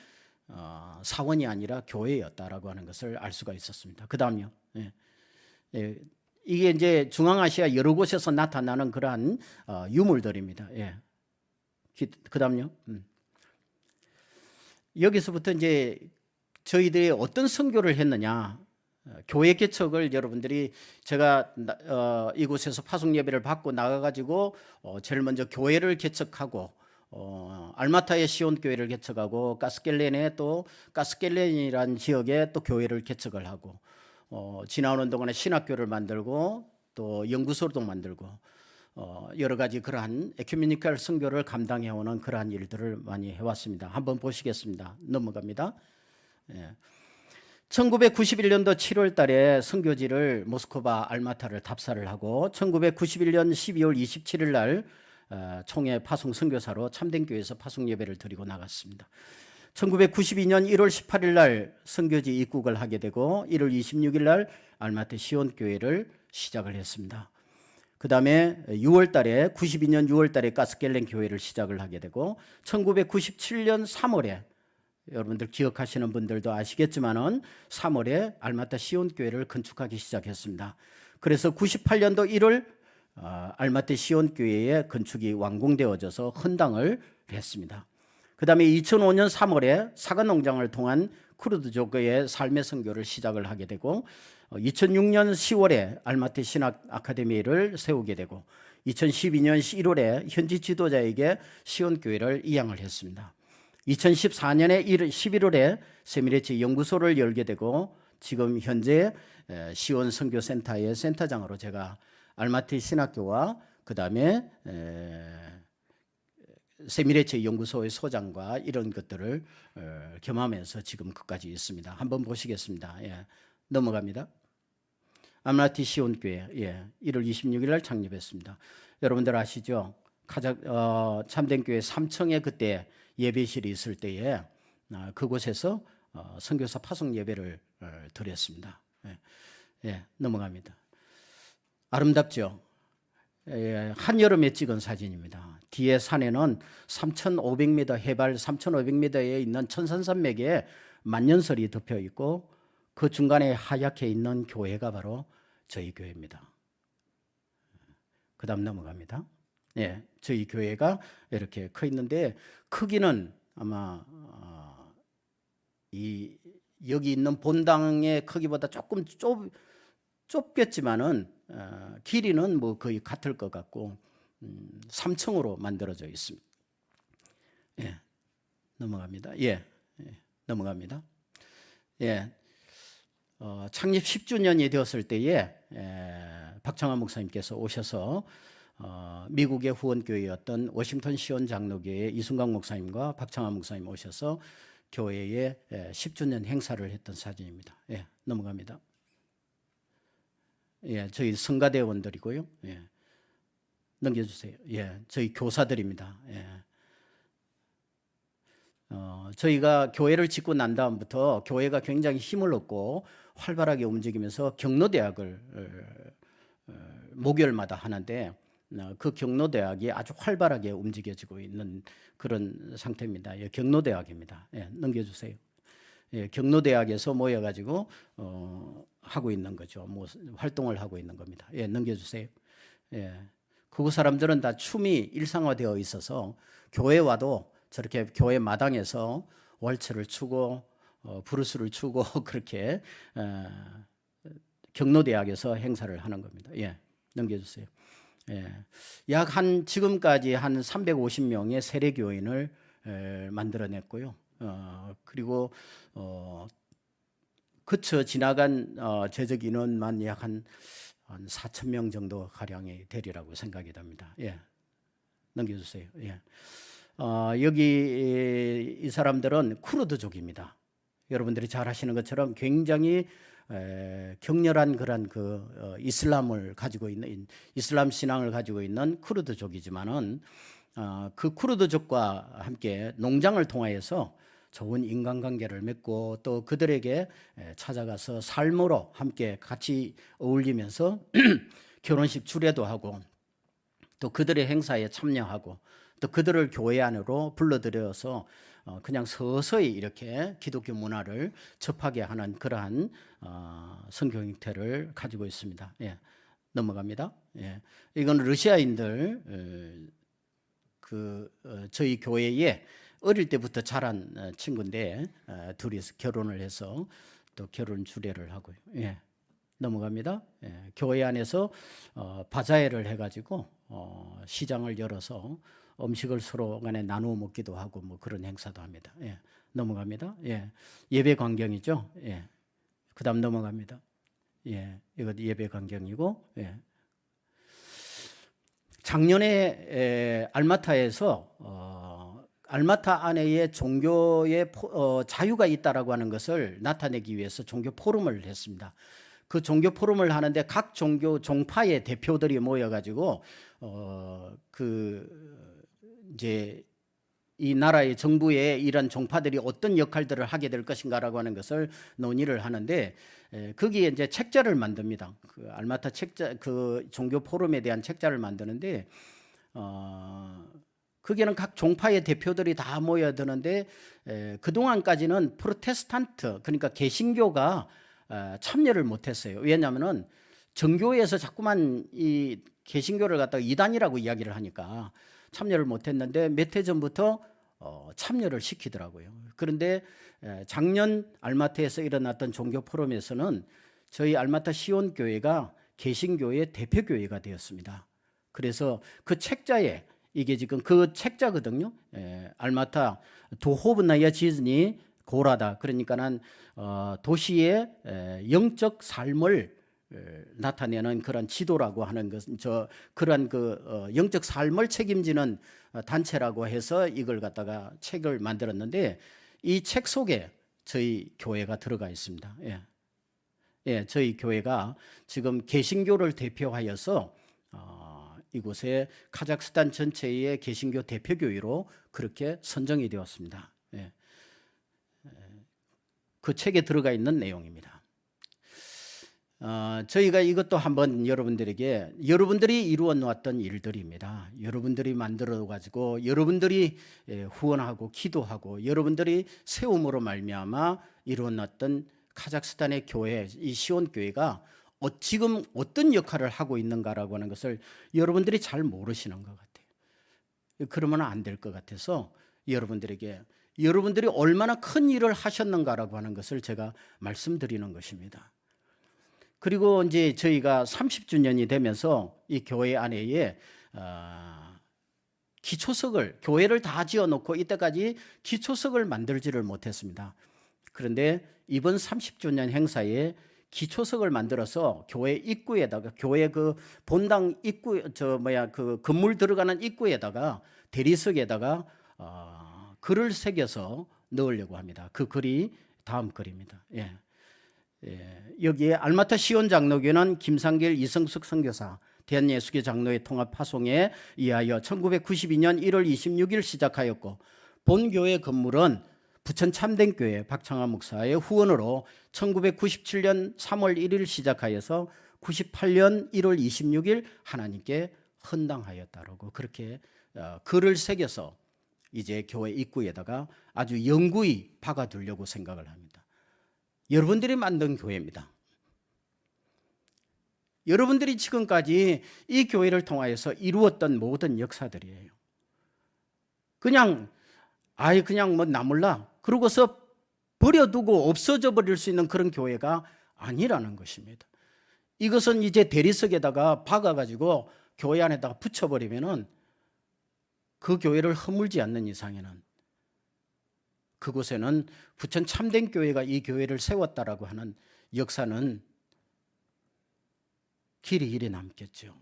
사원이 아니라 교회였다라고 하는 것을 알 수가 있었습니다. 그 다음요. 이게 이제 중앙아시아 여러 곳에서 나타나는 그러한 유물들입니다. 그 다음요. 여기서부터 이제 저희들이 어떤 선교를 했느냐. 교회 개척을 여러분들이 제가 이곳에서 파송 예배를 받고 나가가지고 제일 먼저 교회를 개척하고 알마타의 시온 교회를 개척하고 가스켈렌에 또 가스켈렌이라는 지역에 또 교회를 개척을 하고 지나오는 동안에 신학교를 만들고 또 연구소도 만들고 여러 가지 그러한 에큐메니컬 선교를 감당해오는 그러한 일들을 많이 해왔습니다. 한번 보시겠습니다. 넘어갑니다. 1991년도 7월 달에 선교지를 모스크바 알마타를 답사를 하고 1991년 12월 27일 날 총회 파송 선교사로 참된교회에서 파송 예배를 드리고 나갔습니다. 1992년 1월 18일 날 선교지 입국을 하게 되고 1월 26일 날 알마트 시온 교회를 시작을 했습니다. 그 다음에 6월 달에 92년 6월 달에 가스켈렌 교회를 시작을 하게 되고 1997년 3월에 여러분들 기억하시는 분들도 아시겠지만은 3월에 알마타 시온 교회를 건축하기 시작했습니다. 그래서 98년도 1월 알마타 시온 교회의 건축이 완공되어져서 헌당을 했습니다. 그 다음에 2005년 3월에 사과농장을 통한 쿠르드족의 삶의 선교를 시작을 하게 되고 2006년 10월에 알마티 신학 아카데미를 세우게 되고 2012년 1월에 현지 지도자에게 시온 교회를 이양을 했습니다. 2014년에 11월에 세미레치 연구소를 열게 되고 지금 현재 시온 선교센터의 센터장으로 제가 알마티 신학교와 그 다음에 세미레치 연구소의 소장과 이런 것들을 겸하면서 지금 끝까지 있습니다. 한번 보시겠습니다. 넘어갑니다. 알마티 시온 교회 1월 26일 날 창립했습니다. 여러분들 아시죠? 참된교회 3층에 그때 예배실이 있을 때에 그곳에서 선교사 파송 예배를 드렸습니다. 넘어갑니다. 아름답죠? 한여름에 찍은 사진입니다. 뒤에 산에는 3,500m 해발 3,500m에 있는 천산산맥에 만년설이 덮여 있고 그 중간에 하얗게 있는 교회가 바로 저희 교회입니다. 그 다음 넘어갑니다. 저희 교회가 이렇게 커 있는데 크기는 아마 여기 있는 본당의 크기보다 조금 좁겠지만은 길이는 뭐 거의 같을 것 같고 3층으로 만들어져 있습니다. 넘어갑니다. 넘어갑니다. 창립 10주년이 되었을 때에 박창환 목사님께서 오셔서 미국의 후원교회였던 워싱턴 시온 장로교회 이순강 목사님과 박창환 목사님 오셔서 교회에 10주년 행사를 했던 사진입니다. 넘어갑니다. 저희 성가대원들이고요. 넘겨주세요. 저희 교사들입니다. 저희가 교회를 짓고 난 다음부터 교회가 굉장히 힘을 얻고 활발하게 움직이면서 경로대학을 목요일마다 하는데 그 경로대학이 아주 활발하게 움직여지고 있는 그런 상태입니다. 경로대학입니다. 넘겨주세요. 경로대학에서 모여가지고 하고 있는 거죠. 뭐 활동을 하고 있는 겁니다. 넘겨주세요. 그 사람들은 다 춤이 일상화되어 있어서 교회 와도 저렇게 교회 마당에서 왈츠를 추고 브루스를 추고 그렇게 경로대학에서 행사를 하는 겁니다. 예, 넘겨주세요. 예, 약 지금까지 한 350명의 세례교인을 만들어냈고요. 그리고 그쳐 지나간 재적 인원만 약 한 4,000명 정도 가량이 되리라고 생각이 됩니다. 예, 넘겨주세요. 예. 여기 이 사람들은 쿠르드족입니다. 여러분들이 잘 아시는 것처럼 굉장히 격렬한 그런 이슬람을 가지고 있는 이슬람 신앙을 가지고 있는 쿠르드족이지만은 그 쿠르드족과 함께 농장을 통하여서 좋은 인간관계를 맺고 또 그들에게 찾아가서 삶으로 함께 같이 어울리면서 결혼식 주례도 하고 또 그들의 행사에 참여하고 또 그들을 교회 안으로 불러들여서 그냥 서서히 이렇게 기독교 문화를 접하게 하는 그러한 선교 형태를 가지고 있습니다. 예, 넘어갑니다. 예, 이건 러시아인들 저희 교회에 어릴 때부터 자란 친구인데 둘이서 결혼을 해서 또 결혼 주례를 하고요. 예, 넘어갑니다. 예, 교회 안에서 바자회를 해가지고 시장을 열어서 음식을 서로 간에 나누어 먹기도 하고 뭐 그런 행사도 합니다. 예, 넘어갑니다. 예, 예배 광경이죠. 예, 그다음 넘어갑니다. 예, 이거 예배 광경이고. 예. 작년에 알마타에서 알마타 안에 종교의 자유가 있다라고 하는 것을 나타내기 위해서 종교 포럼을 했습니다. 그 종교 포럼을 하는데 각 종교 종파의 대표들이 모여가지고 이제 이 나라의 정부의 이런 종파들이 어떤 역할들을 하게 될 것인가라고 하는 것을 논의를 하는데 거기에 이제 책자를 만듭니다. 그 알마타 책자 그 종교 포럼에 대한 책자를 만드는데 거기에는 각 종파의 대표들이 다 모여드는데 그동안까지는 프로테스탄트 그러니까 개신교가 참여를 못했어요. 왜냐하면은 정교에서 자꾸만 이 개신교를 갖다가 이단이라고 이야기를 하니까 참여를 못했는데 몇 해 전부터 참여를 시키더라고요. 그런데 작년 알마타에서 일어났던 종교 포럼에서는 저희 알마타 시온교회가 개신교의 대표교회가 되었습니다. 그래서 그 책자에 이게 지금 그 책자거든요. 알마타 도호브나야 지즈니 고라다. 그러니까는 도시의 영적 삶을 나타내는 그런 지도라고 하는 것은 그런 영적 삶을 책임지는 단체라고 해서 이걸 갖다가 책을 만들었는데 이 책 속에 저희 교회가 들어가 있습니다. 예. 예, 저희 교회가 지금 개신교를 대표하여서 이곳에 카자흐스탄 전체의 개신교 대표교회로 그렇게 선정이 되었습니다. 예. 그 책에 들어가 있는 내용입니다. 저희가 이것도 한번 여러분들이 이루어 놓았던 일들입니다. 여러분들이 만들어 가지고 여러분들이 후원하고 기도하고 여러분들이 세움으로 말미암아 이루어 놨던 카자흐스탄의 교회, 이 시온 교회가 지금 어떤 역할을 하고 있는가라고 하는 것을 여러분들이 잘 모르시는 것 같아요. 그러면 안 될 것 같아서 여러분들이 얼마나 큰 일을 하셨는가라고 하는 것을 제가 말씀드리는 것입니다. 그리고 이제 저희가 30주년이 되면서 이 교회 안에 기초석을 교회를 다 지어놓고 이때까지 기초석을 만들지를 못했습니다. 그런데 이번 30주년 행사에 기초석을 만들어서 교회 입구에다가 교회 그 본당 입구 그 건물 들어가는 입구에다가 대리석에다가 글을 새겨서 넣으려고 합니다. 그 글이 다음 글입니다. 예. 예. 여기에 알마타 시온 장로교는 김상길 이성숙 선교사 대한예수교 장로회 통합 파송에 의하여 1992년 1월 26일 시작하였고 본교회 건물은 부천 참된교회 박창하 목사의 후원으로 1997년 3월 1일 시작하여서 98년 1월 26일 하나님께 헌당하였다라고 그렇게 글을 새겨서 이제 교회 입구에다가 아주 영구히 박아두려고 생각을 합니다. 여러분들이 만든 교회입니다. 여러분들이 지금까지 이 교회를 통하여서 이루었던 모든 역사들이에요. 그냥 뭐 나 몰라. 그러고서 버려두고 없어져 버릴 수 있는 그런 교회가 아니라는 것입니다. 이것은 이제 대리석에다가 박아가지고 교회 안에다가 붙여버리면은 그 교회를 허물지 않는 이상에는 그곳에는 부천 참된 교회가 이 교회를 세웠다라고 하는 역사는 길이 남겠죠.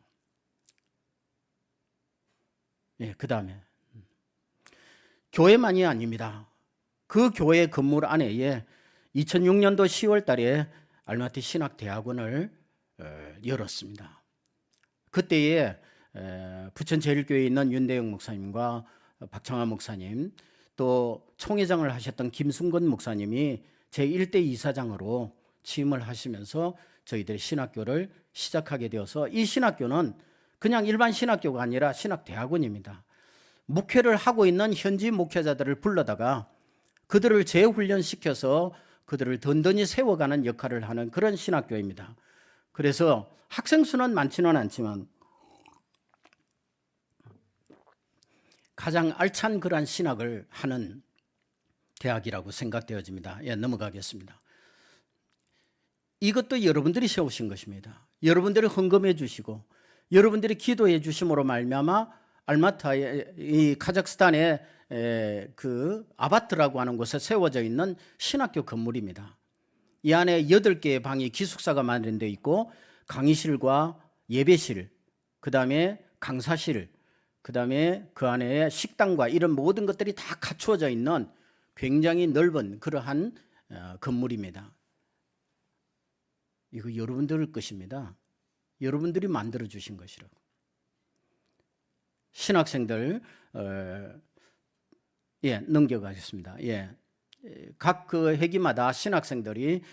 예, 그 다음에 교회만이 아닙니다. 그 교회 건물 안에 2006년도 10월 달에 알마티 신학대학원을 열었습니다. 그때에 부천 제일교회에 있는 윤대영 목사님과 박창환 목사님, 또 총회장을 하셨던 김순건 목사님이 제1대 이사장으로 취임을 하시면서 저희들의 신학교를 시작하게 되어서, 이 신학교는 그냥 일반 신학교가 아니라 신학대학원입니다. 목회를 하고 있는 현지 목회자들을 불러다가 그들을 재훈련시켜서 그들을 든든히 세워가는 역할을 하는 그런 신학교입니다. 그래서 학생 수는 많지는 않지만 가장 알찬 그러한 신학을 하는 대학이라고 생각되어집니다. 예, 넘어가겠습니다. 이것도 여러분들이 세우신 것입니다. 여러분들이 헌금해 주시고 여러분들이 기도해 주심으로 말미암아 알마타의 이 카자흐스탄의 그 아바트라고 하는 곳에 세워져 있는 신학교 건물입니다. 이 안에 8개의 방이 기숙사가 마련되어 있고 강의실과 예배실, 그 다음에 강사실, 그 다음에 그 안에 식당과 이런 모든 것들이 다 갖추어져 있는 굉장히 넓은 그러한 건물입니다. 이거 여러분들 것입니다. 여러분들이 만들어 주신 것이라고. 신학생들 넘겨가겠습니다. 각 그 회기마다 신학생들이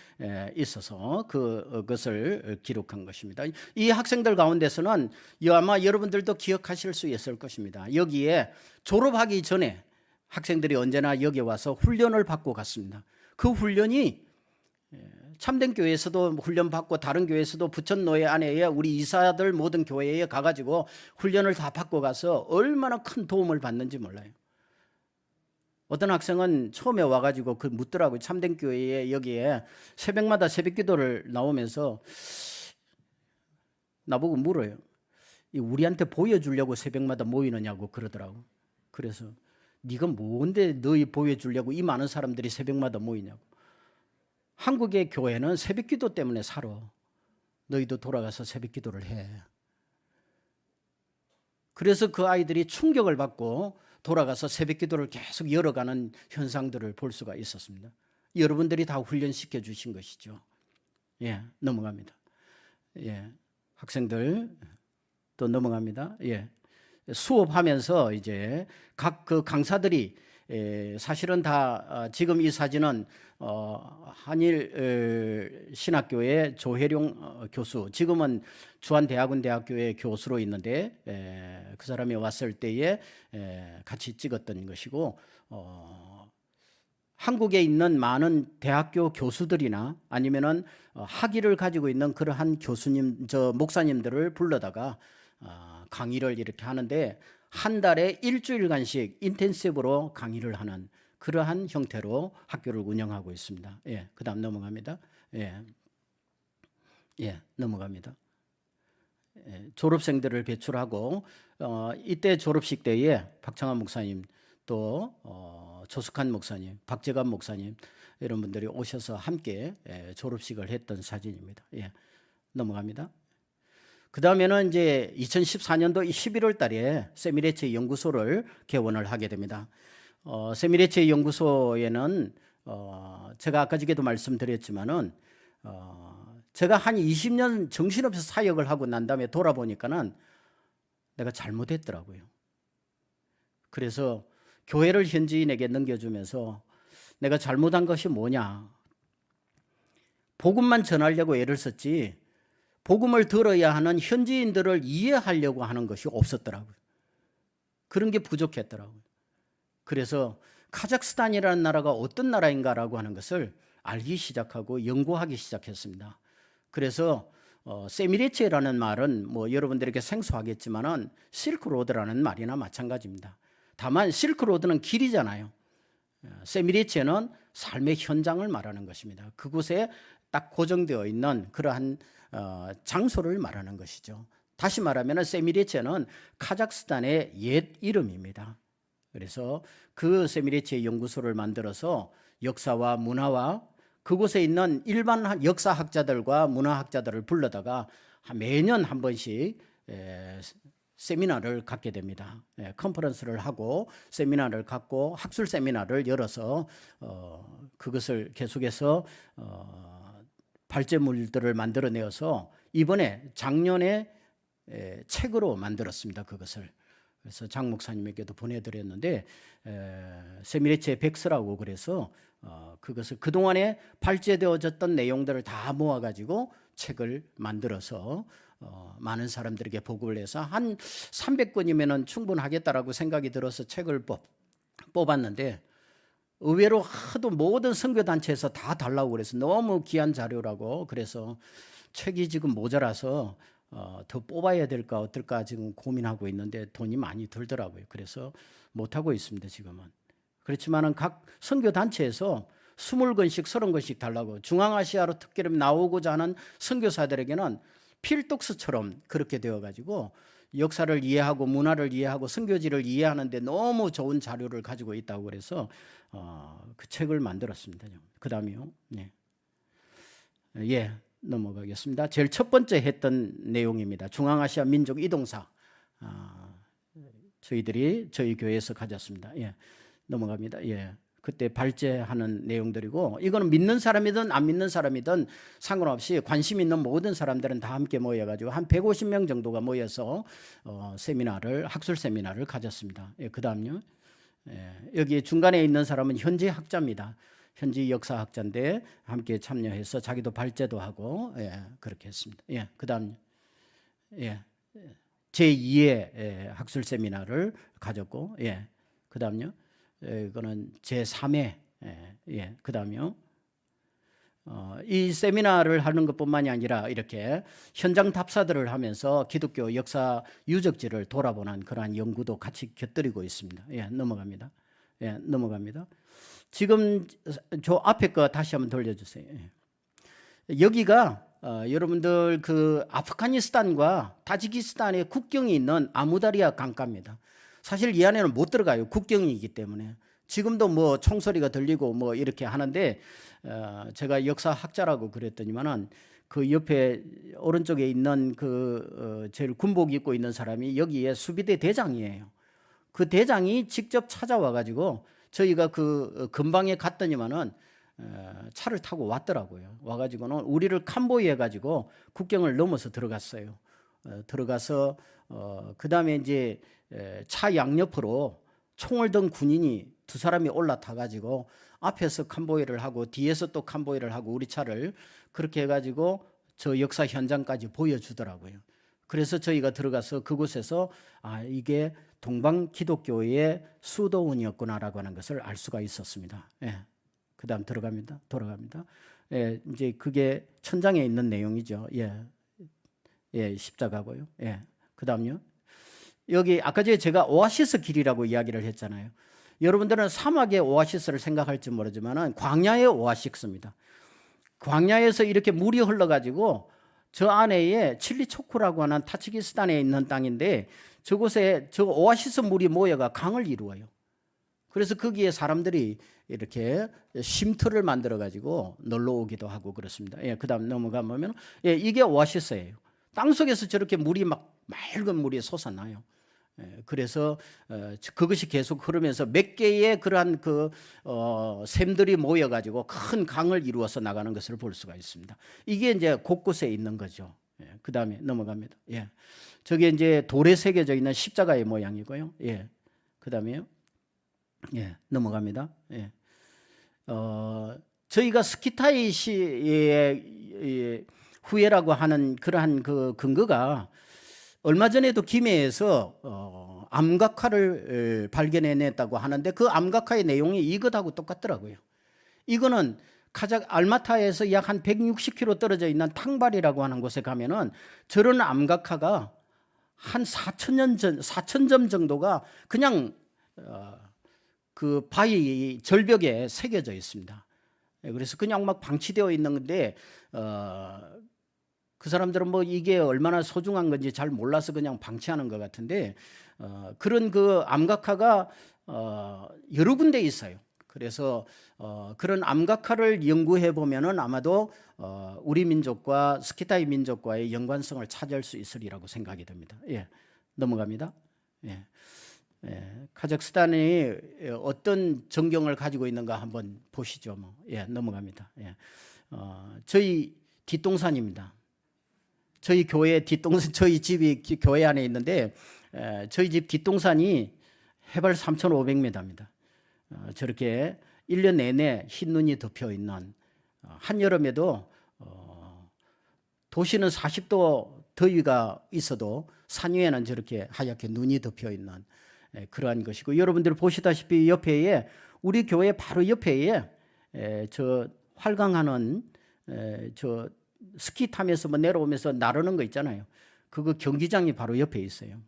있어서 그것을 기록한 것입니다. 이 학생들 가운데서는 아마 여러분들도 기억하실 수 있을 것입니다. 여기에 졸업하기 전에 학생들이 언제나 여기 와서 훈련을 받고 갔습니다. 그 훈련이 참된 교회에서도 훈련 받고 다른 교회에서도 부천노예 안에 우리 이사들 모든 교회에 가가지고 훈련을 다 받고 가서 얼마나 큰 도움을 받는지 몰라요. 어떤 학생은 처음에 와가지고 그 묻더라고요. 참된 교회에 여기에 새벽마다 새벽 기도를 나오면서 나보고 물어요. 우리한테 보여주려고 새벽마다 모이느냐고 그러더라고. 그래서 네가 뭔데 너희 보여주려고 이 많은 사람들이 새벽마다 모이냐고. 한국의 교회는 새벽 기도 때문에 살아. 너희도 돌아가서 새벽 기도를 해. 그래서 그 아이들이 충격을 받고 돌아가서 새벽 기도를 계속 열어가는 현상들을 볼 수가 있었습니다. 여러분들이 다 훈련시켜 주신 것이죠. 넘어갑니다. 학생들 또 넘어갑니다. 수업하면서 이제 각 그 강사들이 사실은 다 지금 이 사진은 한일 신학교의 조혜룡 교수, 지금은 주한대학원대학교의 교수로 있는데 그 사람이 왔을 때에 같이 찍었던 것이고, 한국에 있는 많은 대학교 교수들이나 아니면은 학위를 가지고 있는 그러한 교수님, 목사님들을 불러다가 강의를 이렇게 하는데, 한 달에 일주일간씩 인텐시브로 강의를 하는 그러한 형태로 학교를 운영하고 있습니다. 그 다음 넘어갑니다. 넘어갑니다. 졸업생들을 배출하고 이때 졸업식 때에 박창환 목사님, 또 조숙한 목사님, 박재관 목사님 이런 분들이 오셔서 함께 졸업식을 했던 사진입니다. 넘어갑니다. 그 다음에는 이제 2014년도 11월 달에 세미레체 연구소를 개원을 하게 됩니다. 세미레체 연구소에는 제가 아까 전에도 말씀드렸지만은 제가 한 20년 정신없이 사역을 하고 난 다음에 돌아보니까는 내가 잘못했더라고요. 그래서 교회를 현지인에게 넘겨주면서 내가 잘못한 것이 뭐냐. 복음만 전하려고 애를 썼지 복음을 들어야 하는 현지인들을 이해하려고 하는 것이 없었더라고요. 그런 게 부족했더라고요. 그래서 카자흐스탄이라는 나라가 어떤 나라인가라고 하는 것을 알기 시작하고 연구하기 시작했습니다. 그래서 세미레체라는 말은 뭐 여러분들에게 생소하겠지만은 실크로드라는 말이나 마찬가지입니다. 다만 실크로드는 길이잖아요. 세미리체는 삶의 현장을 말하는 것입니다. 그곳에 딱 고정되어 있는 그러한 장소를 말하는 것이죠. 다시 말하면 세미리체는 카자흐스탄의 옛 이름입니다. 그래서 그 세미리체 연구소를 만들어서 역사와 문화와 그곳에 있는 일반 역사학자들과 문화학자들을 불러다가 매년 한 번씩 세미나를 갖게 됩니다. 컨퍼런스를 하고 세미나를 갖고 학술 세미나를 열어서 그것을 계속해서 발제물들을 만들어내어서 이번에 작년에 책으로 만들었습니다. 그것을. 그래서 장 목사님에게도 보내드렸는데 세미리체 백서라고 그래서 그것을 그동안에 발제되어졌던 내용들을 다 모아가지고 책을 만들어서 많은 사람들에게 보급을 해서 한 300권이면 충분하겠다라고 생각이 들어서 책을 뽑았는데 의외로 하도 모든 선교단체에서 다 달라고 그래서 너무 귀한 자료라고 그래서 책이 지금 모자라서 더 뽑아야 될까 어떨까 지금 고민하고 있는데 돈이 많이 들더라고요. 그래서 못하고 있습니다. 지금은. 그렇지만은 각 선교단체에서 20권씩 30권씩 달라고 중앙아시아로 특별히 나오고자 하는 선교사들에게는 필독스처럼 그렇게 되어가지고 역사를 이해하고 문화를 이해하고 선교지를 이해하는데 너무 좋은 자료를 가지고 있다고 그래서 그 책을 만들었습니다. 그 다음이요. 네. 예, 넘어가겠습니다. 제일 첫 번째 했던 내용입니다. 중앙아시아 민족 이동사. 저희 교회에서 가졌습니다. 예, 넘어갑니다. 예. 그때 발제하는 내용들이고 이거는 믿는 사람이든 안 믿는 사람이든 상관없이 관심 있는 모든 사람들은 다 함께 모여가지고 한 150명 정도가 모여서 세미나를 학술 세미나를 가졌습니다. 예, 그 다음요. 예, 여기 중간에 있는 사람은 현지 학자입니다. 현지 역사학자인데 함께 참여해서 자기도 발제도 하고 그렇게 했습니다. 예, 그 다음 제2회 학술 세미나를 가졌고 그 다음요. 이거는 제3회 그 다음요. 이 세미나를 하는 것뿐만이 아니라 이렇게 현장 답사들을 하면서 기독교 역사 유적지를 돌아보는 그러한 연구도 같이 곁들이고 있습니다. 넘어갑니다. 넘어갑니다. 지금 저 앞에 거 다시 한번 돌려주세요. 여기가 여러분들 그 아프가니스탄과 타지키스탄의 국경이 있는 아무다리아 강가입니다. 사실 이 안에는 못 들어가요. 국경이기 때문에. 지금도 뭐 총소리가 들리고 뭐 이렇게 하는데 제가 역사학자라고 그랬더니만은 그 옆에 오른쪽에 있는 그 제일 군복 입고 있는 사람이 여기에 수비대 대장이에요. 그 대장이 직접 찾아와 가지고 저희가 그 근방에 갔더니만은 차를 타고 왔더라고요. 와가지고는 우리를 캄보이해 가지고 국경을 넘어서 들어갔어요. 들어가서 그 다음에 이제 차 양옆으로 총을 든 군인이 두 사람이 올라타 가지고 앞에서 캄보이를 하고 뒤에서 또 캄보이를 하고 우리 차를 그렇게 해가지고 저 역사 현장까지 보여주더라고요. 그래서 저희가 들어가서 그곳에서 이게 동방 기독교의 수도원이었구나라고 하는 것을 알 수가 있었습니다. 그 다음 돌아갑니다. 이제 그게 천장에 있는 내용이죠. 십자가고요. 그 다음요. 여기 아까 전에 제가 오아시스 길이라고 이야기를 했잖아요. 여러분들은 사막의 오아시스를 생각할지 모르지만 광야의 오아시스입니다. 광야에서 이렇게 물이 흘러가지고 저 안에 칠리초크라고 하는 타지키스탄에 있는 땅인데 저곳에 저 오아시스 물이 모여가 강을 이루어요. 그래서 거기에 사람들이 이렇게 쉼터를 만들어 가지고 놀러 오기도 하고 그렇습니다. 그 다음 넘어가면 이게 오아시스예요. 땅속에서 저렇게 물이 막 맑은 물이 솟아나요. 그래서 그것이 계속 흐르면서 몇 개의 그러한 그 샘들이 모여가지고 큰 강을 이루어서 나가는 것을 볼 수가 있습니다. 이게 이제 곳곳에 있는 거죠. 그 다음에 넘어갑니다. 저게 이제 돌에 새겨져 있는 십자가의 모양이고요. 그 다음에요. 넘어갑니다. 저희가 스키타이 시의 후예라고 하는 그러한 그 근거가 얼마 전에도 김해에서 암각화를 발견해냈다고 하는데 그 암각화의 내용이 이것하고 똑같더라고요. 이거는 알마타에서 약 한 160km 떨어져 있는 탕발이라고 하는 곳에 가면은 저런 암각화가 한 4,000점 정도가 그냥 그 바위 절벽에 새겨져 있습니다. 그래서 그냥 막 방치되어 있는 건데 그 사람들은 뭐 이게 얼마나 소중한 건지 잘 몰라서 그냥 방치하는 것 같은데 그런 그 암각화가 여러 군데 있어요. 그래서 그런 암각화를 연구해 보면은 아마도 우리 민족과 스키타이 민족과의 연관성을 찾을 수 있으리라고 생각이 듭니다. 예, 넘어갑니다. 예. 예, 카자흐스탄이 어떤 전경을 가지고 있는가 한번 보시죠. 뭐. 예, 넘어갑니다. 예. 저희 뒷동산입니다. 저희 교회 뒷동산, 저희 집이 교회 안에 있는데 저희 집 뒷동산이 해발 3,500m입니다. 저렇게 1년 내내 흰 눈이 덮여 있는 한여름에도 도시는 40도 더위가 있어도 산 위에는 저렇게 하얗게 눈이 덮여 있는 그러한 것이고, 여러분들 보시다시피 옆에 우리 교회 바로 옆에 저 활강하는 저 스키 타면서 뭐 내려오면서 나르는 거 있잖아요. 그거 경기장이 바로 옆에 있어요.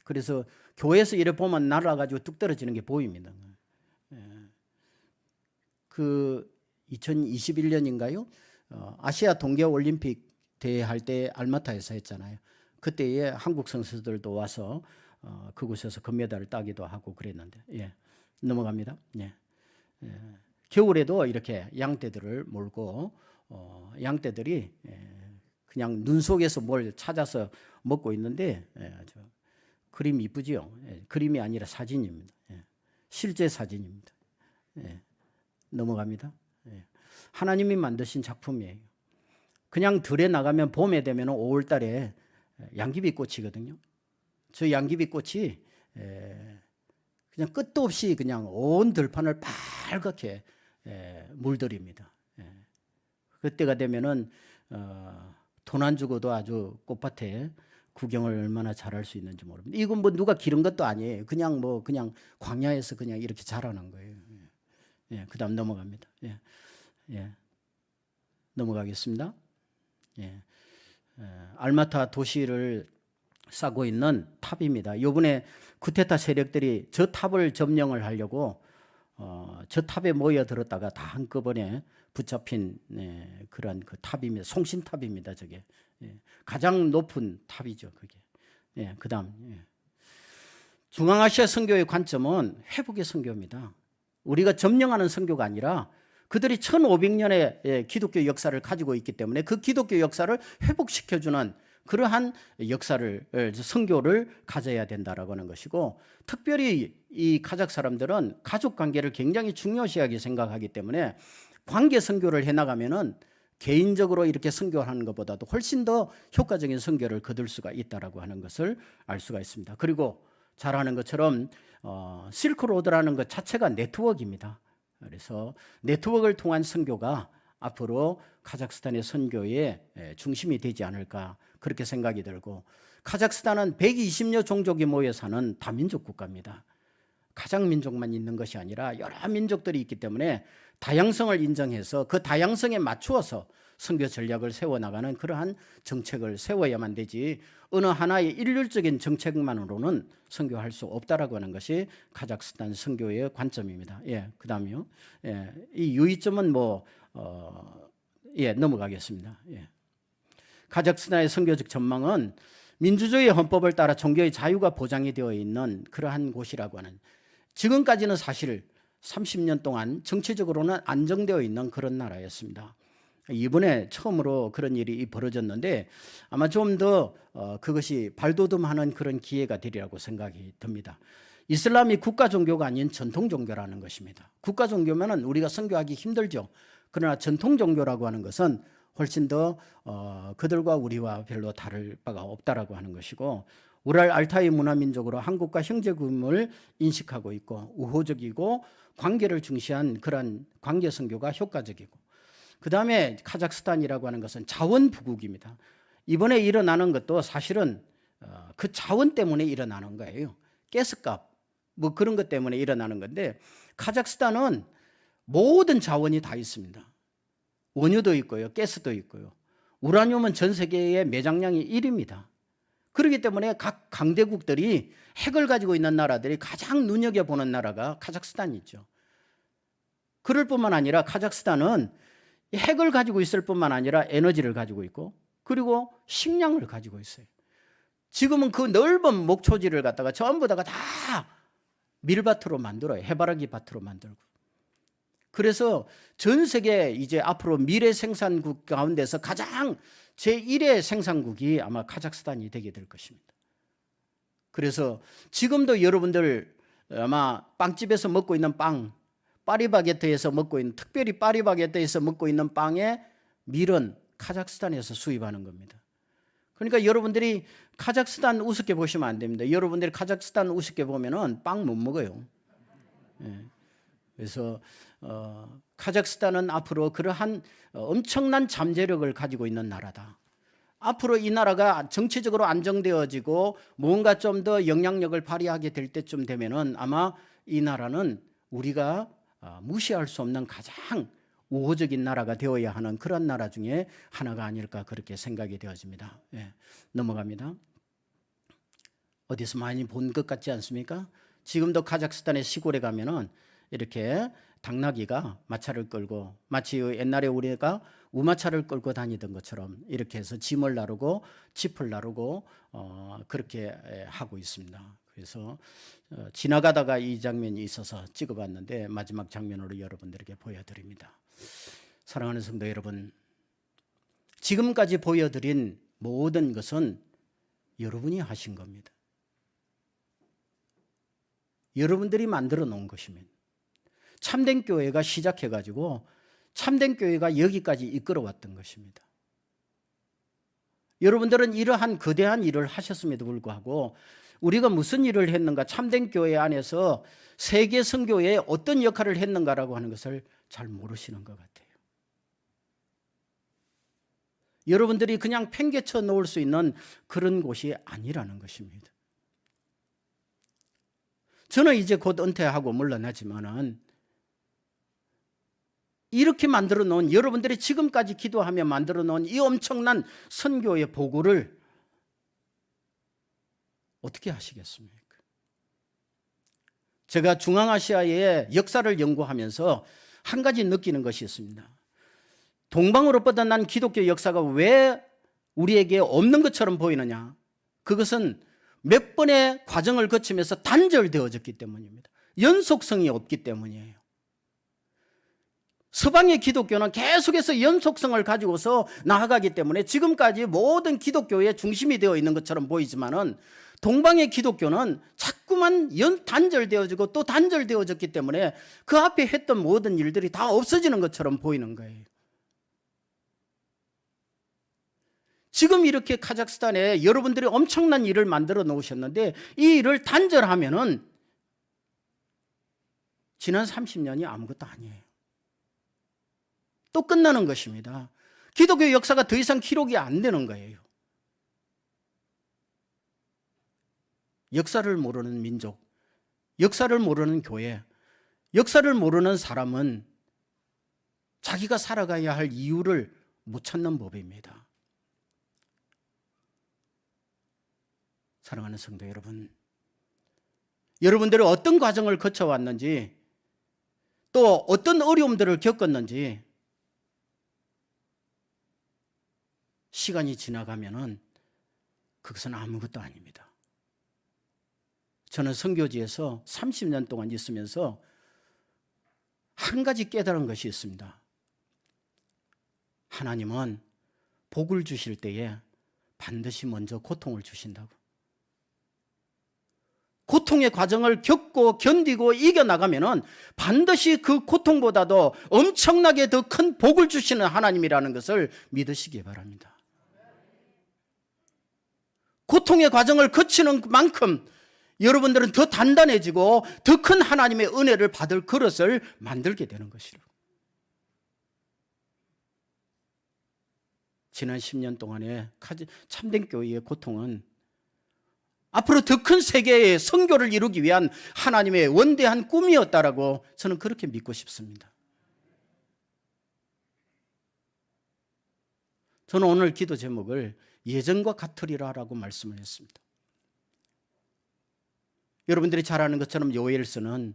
그래서 교회에서 이래 보면 날아가지고 뚝 떨어지는 게 보입니다. 그 2021년인가요? 아시아 동계올림픽 대회 할 때 알마타에서 했잖아요. 그때에 한국 선수들도 와서 그곳에서 금메달을 따기도 하고 그랬는데, 예, 넘어갑니다. 예. 겨울에도 이렇게 양떼들을 몰고 양떼들이 그냥 눈 속에서 뭘 찾아서 먹고 있는데, 그림 이쁘지요? 그림이 아니라 사진입니다. 실제 사진입니다. 넘어갑니다. 하나님이 만드신 작품이에요. 그냥 들에 나가면 봄에 되면 5월 달에 양귀비꽃이거든요. 저 양귀비꽃이 그냥 끝도 없이 그냥 온 들판을 빨갛게 물들입니다. 그때가 되면은 돈 안 주고도 아주 꽃밭에 구경을 얼마나 잘할 수 있는지 모릅니다. 이건 뭐 누가 기른 것도 아니에요. 그냥 그냥 광야에서 그냥 이렇게 자라는 거예요. 예, 그다음 넘어갑니다. 예, 넘어가겠습니다. 예, 알마타 도시를 싸고 있는 탑입니다. 이번에 쿠데타 세력들이 저 탑을 점령을 하려고 저 탑에 모여들었다가 다 한꺼번에 붙잡힌 그런 그 탑입니다. 송신탑입니다. 저게 가장 높은 탑이죠. 그게. 그다음 중앙아시아 선교의 관점은 회복의 선교입니다. 우리가 점령하는 선교가 아니라 그들이 1500년의 기독교 역사를 가지고 있기 때문에 그 기독교 역사를 회복시켜주는 그러한 역사를, 선교를 가져야 된다라고 하는 것이고, 특별히 이 카자흐 사람들은 가족 관계를 굉장히 중요시하게 생각하기 때문에 관계 선교를 해나가면은 개인적으로 이렇게 선교하는 것보다도 훨씬 더 효과적인 선교를 거둘 수가 있다라고 하는 것을 알 수가 있습니다. 그리고 잘 아는 것처럼 실크로드라는 것 자체가 네트워크입니다. 그래서 네트워크를 통한 선교가 앞으로 카자흐스탄의 선교의 중심이 되지 않을까 그렇게 생각이 들고, 카자흐스탄은 120여 종족이 모여 사는 다민족 국가입니다. 카자흐 민족만 있는 것이 아니라 여러 민족들이 있기 때문에 다양성을 인정해서 그 다양성에 맞추어서 선교 전략을 세워나가는 그러한 정책을 세워야만 되지, 어느 하나의 일률적인 정책만으로는 선교할 수 없다라고 하는 것이 카자흐스탄 선교의 관점입니다. 그다음이요. 이 유의점은 넘어가겠습니다. 카자흐스탄의 선교적 전망은 민주주의 헌법을 따라 종교의 자유가 보장이 되어 있는 그러한 곳이라고 하는, 지금까지는 사실 30년 동안 정치적으로는 안정되어 있는 그런 나라였습니다. 이번에 처음으로 그런 일이 벌어졌는데 아마 좀 더 그것이 발돋움하는 그런 기회가 되리라고 생각이 듭니다. 이슬람이 국가 종교가 아닌 전통 종교라는 것입니다. 국가 종교면은 우리가 선교하기 힘들죠. 그러나 전통 종교라고 하는 것은 훨씬 더 그들과 우리와 별로 다를 바가 없다라고 하는 것이고, 우랄 알타이 문화민족으로 한국과 형제금을 인식하고 있고 우호적이고 관계를 중시한 그런 관계 선교가 효과적이고, 그 다음에 카자흐스탄이라고 하는 것은 자원부국입니다. 이번에 일어나는 것도 사실은 그 자원 때문에 일어나는 거예요. 가스값 그런 것 때문에 일어나는 건데, 카자흐스탄은 모든 자원이 다 있습니다. 원유도 있고요, 가스도 있고요. 우라늄은 전 세계의 매장량이 1위입니다. 그렇기 때문에 각 강대국들이 핵을 가지고 있는 나라들이 가장 눈여겨보는 나라가 카자흐스탄이죠. 그럴 뿐만 아니라 카자흐스탄은 핵을 가지고 있을 뿐만 아니라 에너지를 가지고 있고 그리고 식량을 가지고 있어요. 지금은 그 넓은 목초지를 갖다가 전부 다가 다 밀밭으로 만들어요. 해바라기 밭으로 만들고. 그래서 전 세계 이제 앞으로 미래 생산국 가운데서 가장 제1의 생산국이 아마 카자흐스탄이 되게 될 것입니다. 그래서 지금도 여러분들 아마 빵집에서 먹고 있는 빵, 파리바게뜨에서 먹고 있는, 특별히 파리바게뜨에서 먹고 있는 빵의 밀은 카자흐스탄에서 수입하는 겁니다. 그러니까 여러분들이 카자흐스탄 우습게 보시면 안 됩니다. 여러분들이 카자흐스탄 우습게 보면은 빵 못 먹어요. 예. 그래서 카자흐스탄은 앞으로 그러한 엄청난 잠재력을 가지고 있는 나라다. 앞으로 이 나라가 정치적으로 안정되어지고 뭔가 좀 더 영향력을 발휘하게 될 때쯤 되면은 아마 이 나라는 우리가 무시할 수 없는 가장 우호적인 나라가 되어야 하는 그런 나라 중에 하나가 아닐까 그렇게 생각이 되어집니다. 예, 넘어갑니다. 어디서 많이 본 것 같지 않습니까? 지금도 카자흐스탄의 시골에 가면은 이렇게 당나귀가 마차를 끌고 마치 옛날에 우리가 우마차를 끌고 다니던 것처럼 이렇게 해서 짐을 나르고 짚을 나르고 그렇게 하고 있습니다. 그래서 지나가다가 이 장면이 있어서 찍어봤는데 마지막 장면으로 여러분들에게 보여드립니다. 사랑하는 성도 여러분, 지금까지 보여드린 모든 것은 여러분이 하신 겁니다. 여러분들이 만들어 놓은 것입니다. 참된 교회가 시작해가지고 참된 교회가 여기까지 이끌어왔던 것입니다. 여러분들은 이러한 거대한 일을 하셨음에도 불구하고 우리가 무슨 일을 했는가, 참된 교회 안에서 세계 선교에 어떤 역할을 했는가라고 하는 것을 잘 모르시는 것 같아요. 여러분들이 그냥 팽개쳐 놓을 수 있는 그런 곳이 아니라는 것입니다. 저는 이제 곧 은퇴하고 물러나지만은 이렇게 만들어 놓은, 여러분들이 지금까지 기도하며 만들어 놓은 이 엄청난 선교의 보고를 어떻게 하시겠습니까? 제가 중앙아시아의 역사를 연구하면서 한 가지 느끼는 것이 있습니다. 동방으로 뻗어난 기독교 역사가 왜 우리에게 없는 것처럼 보이느냐? 그것은 몇 번의 과정을 거치면서 단절되어졌기 때문입니다. 연속성이 없기 때문이에요. 서방의 기독교는 계속해서 연속성을 가지고서 나아가기 때문에 지금까지 모든 기독교의 중심이 되어 있는 것처럼 보이지만은 동방의 기독교는 자꾸만 단절되어지고 또 단절되어졌기 때문에 그 앞에 했던 모든 일들이 다 없어지는 것처럼 보이는 거예요. 지금 이렇게 카자흐스탄에 여러분들이 엄청난 일을 만들어 놓으셨는데 이 일을 단절하면은 지난 30년이 아무것도 아니에요. 또 끝나는 것입니다. 기독교 역사가 더 이상 기록이 안 되는 거예요. 역사를 모르는 민족, 역사를 모르는 교회, 역사를 모르는 사람은 자기가 살아가야 할 이유를 못 찾는 법입니다. 사랑하는 성도 여러분, 여러분들이 어떤 과정을 거쳐왔는지 또 어떤 어려움들을 겪었는지 시간이 지나가면은 그것은 아무것도 아닙니다. 저는 선교지에서 30년 동안 있으면서 한 가지 깨달은 것이 있습니다. 하나님은 복을 주실 때에 반드시 먼저 고통을 주신다고. 고통의 과정을 겪고 견디고 이겨나가면은 반드시 그 고통보다도 엄청나게 더 큰 복을 주시는 하나님이라는 것을 믿으시기 바랍니다. 고통의 과정을 거치는 만큼 여러분들은 더 단단해지고 더 큰 하나님의 은혜를 받을 그릇을 만들게 되는 것이로. 지난 10년 동안의 참된 교회의 고통은 앞으로 더 큰 세계의 선교를 이루기 위한 하나님의 원대한 꿈이었다라고 저는 그렇게 믿고 싶습니다. 저는 오늘 기도 제목을 예전과 같으리라라고 말씀을 했습니다. 여러분들이 잘 아는 것처럼 요엘서는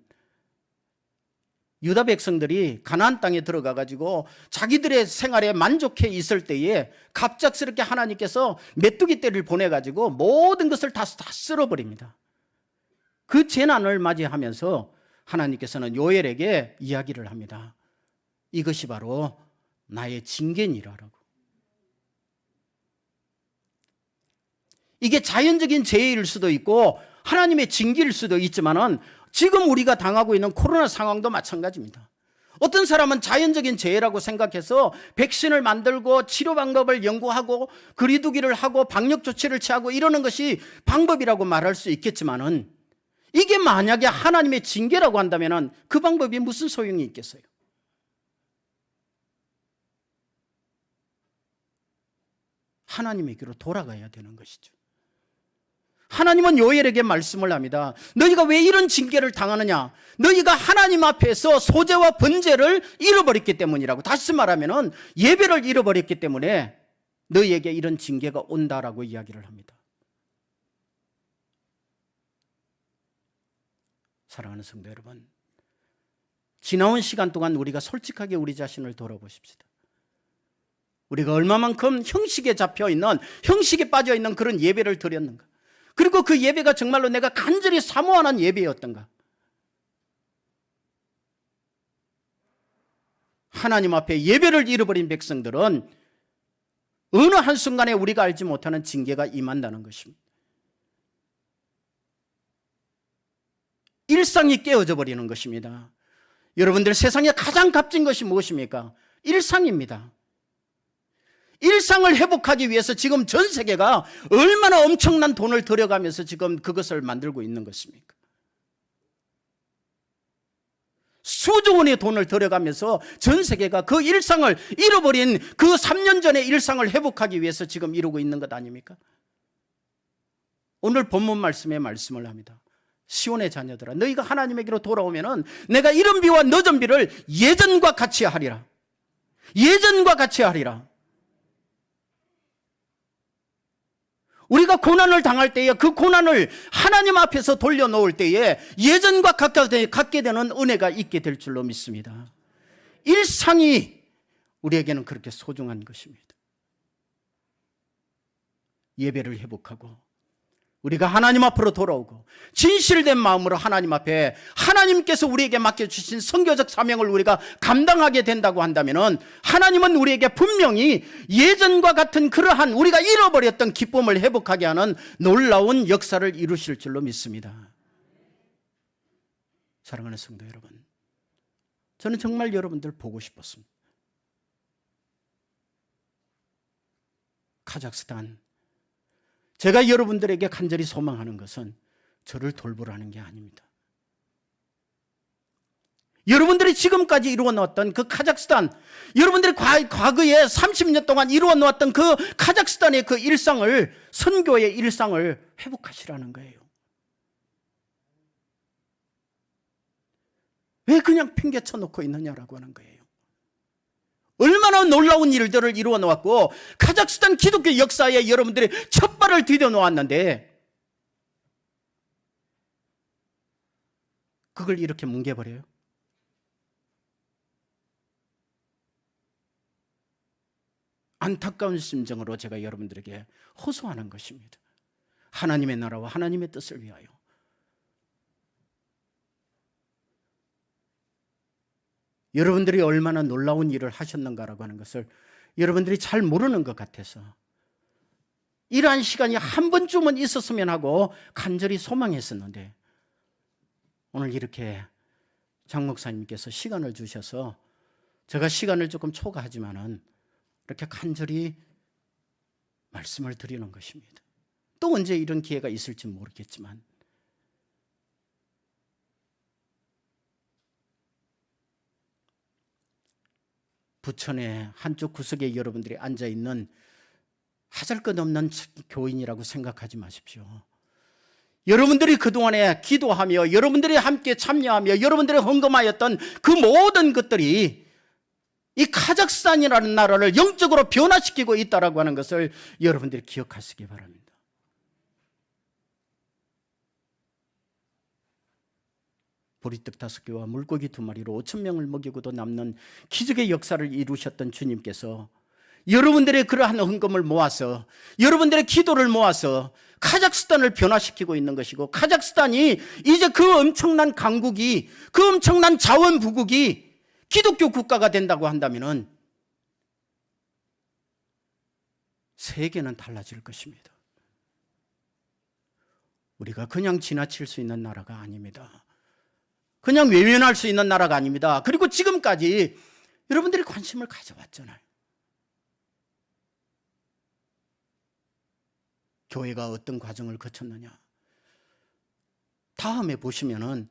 유다 백성들이 가나안 땅에 들어가 가지고 자기들의 생활에 만족해 있을 때에 갑작스럽게 하나님께서 메뚜기 떼를 보내 가지고 모든 것을 다 쓸어버립니다. 그 재난을 맞이하면서 하나님께서는 요엘에게 이야기를 합니다. 이것이 바로 나의 징계니라라고. 이게 자연적인 재해일 수도 있고 하나님의 징계일 수도 있지만은 지금 우리가 당하고 있는 코로나 상황도 마찬가지입니다. 어떤 사람은 자연적인 재해라고 생각해서 백신을 만들고 치료 방법을 연구하고 거리두기를 하고 방역 조치를 취하고 이러는 것이 방법이라고 말할 수 있겠지만은 이게 만약에 하나님의 징계라고 한다면은 그 방법이 무슨 소용이 있겠어요? 하나님에게로 돌아가야 되는 것이죠. 하나님은 요엘에게 말씀을 합니다. 너희가 왜 이런 징계를 당하느냐? 너희가 하나님 앞에서 소재와 번제를 잃어버렸기 때문이라고. 다시 말하면 예배를 잃어버렸기 때문에 너희에게 이런 징계가 온다라고 이야기를 합니다. 사랑하는 성도 여러분, 지나온 시간 동안 우리가 솔직하게 우리 자신을 돌아보십시다. 우리가 얼마만큼 형식에 잡혀있는, 형식에 빠져있는 그런 예배를 드렸는가? 그리고 그 예배가 정말로 내가 간절히 사모하는 예배였던가? 하나님 앞에 예배를 잃어버린 백성들은 어느 한순간에 우리가 알지 못하는 징계가 임한다는 것입니다. 일상이 깨어져 버리는 것입니다. 여러분들, 세상에 가장 값진 것이 무엇입니까? 일상입니다. 일상을 회복하기 위해서 지금 전 세계가 얼마나 엄청난 돈을 들여가면서 지금 그것을 만들고 있는 것입니까? 수조 원의 돈을 들여가면서 전 세계가 그 일상을 잃어버린 그 3년 전의 일상을 회복하기 위해서 지금 이루고 있는 것 아닙니까? 오늘 본문 말씀에 말씀을 합니다. 시온의 자녀들아, 너희가 하나님에게로 돌아오면은 내가 이른 비와 늦은 비를 예전과 같이 하리라. 예전과 같이 하리라. 우리가 고난을 당할 때에 그 고난을 하나님 앞에서 돌려놓을 때에 예전과 같게 되는 은혜가 있게 될 줄로 믿습니다. 일상이 우리에게는 그렇게 소중한 것입니다. 예배를 회복하고 우리가 하나님 앞으로 돌아오고 진실된 마음으로 하나님 앞에 하나님께서 우리에게 맡겨주신 선교적 사명을 우리가 감당하게 된다고 한다면 하나님은 우리에게 분명히 예전과 같은 그러한 우리가 잃어버렸던 기쁨을 회복하게 하는 놀라운 역사를 이루실 줄로 믿습니다. 사랑하는 성도 여러분, 저는 정말 여러분들 보고 싶었습니다. 카자흐스탄, 제가 여러분들에게 간절히 소망하는 것은 저를 돌보라는 게 아닙니다. 여러분들이 지금까지 이루어놓았던 그 카자흐스탄, 여러분들이 과거에 30년 동안 이루어놓았던 그 카자흐스탄의 그 일상을, 선교의 일상을 회복하시라는 거예요. 왜 그냥 팽개쳐 놓고 있느냐라고 하는 거예요. 얼마나 놀라운 일들을 이루어 놓았고 카자흐스탄 기독교 역사에 여러분들이 첫 발을 디뎌 놓았는데 그걸 이렇게 뭉개버려요? 안타까운 심정으로 제가 여러분들에게 호소하는 것입니다. 하나님의 나라와 하나님의 뜻을 위하여 여러분들이 얼마나 놀라운 일을 하셨는가라고 하는 것을 여러분들이 잘 모르는 것 같아서 이러한 시간이 한 번쯤은 있었으면 하고 간절히 소망했었는데 오늘 이렇게 장 목사님께서 시간을 주셔서 제가 시간을 조금 초과하지만은 이렇게 간절히 말씀을 드리는 것입니다. 또 언제 이런 기회가 있을지 모르겠지만 부천의 한쪽 구석에 여러분들이 앉아있는 하잘것없는 교인이라고 생각하지 마십시오. 여러분들이 그동안에 기도하며 여러분들이 함께 참여하며 여러분들이 헌금하였던 그 모든 것들이 이 카자흐스탄이라는 나라를 영적으로 변화시키고 있다라고 하는 것을 여러분들이 기억하시기 바랍니다. 보리떡 5개와 물고기 2마리로 5,000명을 먹이고도 남는 기적의 역사를 이루셨던 주님께서 여러분들의 그러한 헌금을 모아서, 여러분들의 기도를 모아서 카자흐스탄을 변화시키고 있는 것이고, 카자흐스탄이 이제 그 엄청난 강국이, 그 엄청난 자원부국이 기독교 국가가 된다고 한다면 세계는 달라질 것입니다. 우리가 그냥 지나칠 수 있는 나라가 아닙니다. 그냥 외면할 수 있는 나라가 아닙니다. 그리고 지금까지 여러분들이 관심을 가져왔잖아요. 교회가 어떤 과정을 거쳤느냐. 다음에 보시면은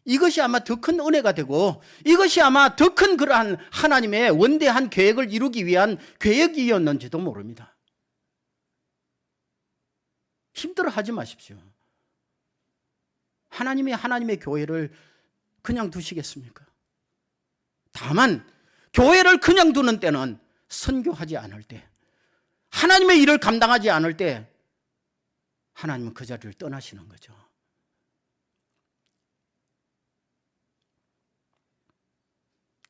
이것이 아마 더 큰 은혜가 되고, 이것이 아마 더 큰 그러한 하나님의 원대한 계획을 이루기 위한 계획이었는지도 모릅니다. 힘들어하지 마십시오. 하나님이 하나님의 교회를 그냥 두시겠습니까? 다만 교회를 그냥 두는 때는 선교하지 않을 때, 하나님의 일을 감당하지 않을 때 하나님은 그 자리를 떠나시는 거죠.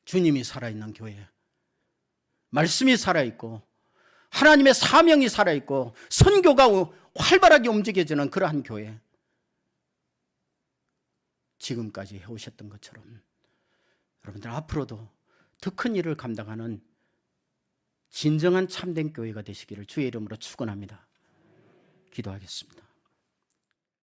주님이 살아있는 교회, 말씀이 살아있고 하나님의 사명이 살아있고 선교가 활발하게 움직여지는 그러한 교회, 지금까지 해오셨던 것처럼 여러분들 앞으로도 더 큰 일을 감당하는 진정한 참된 교회가 되시기를 주의 이름으로 축원합니다. 기도하겠습니다.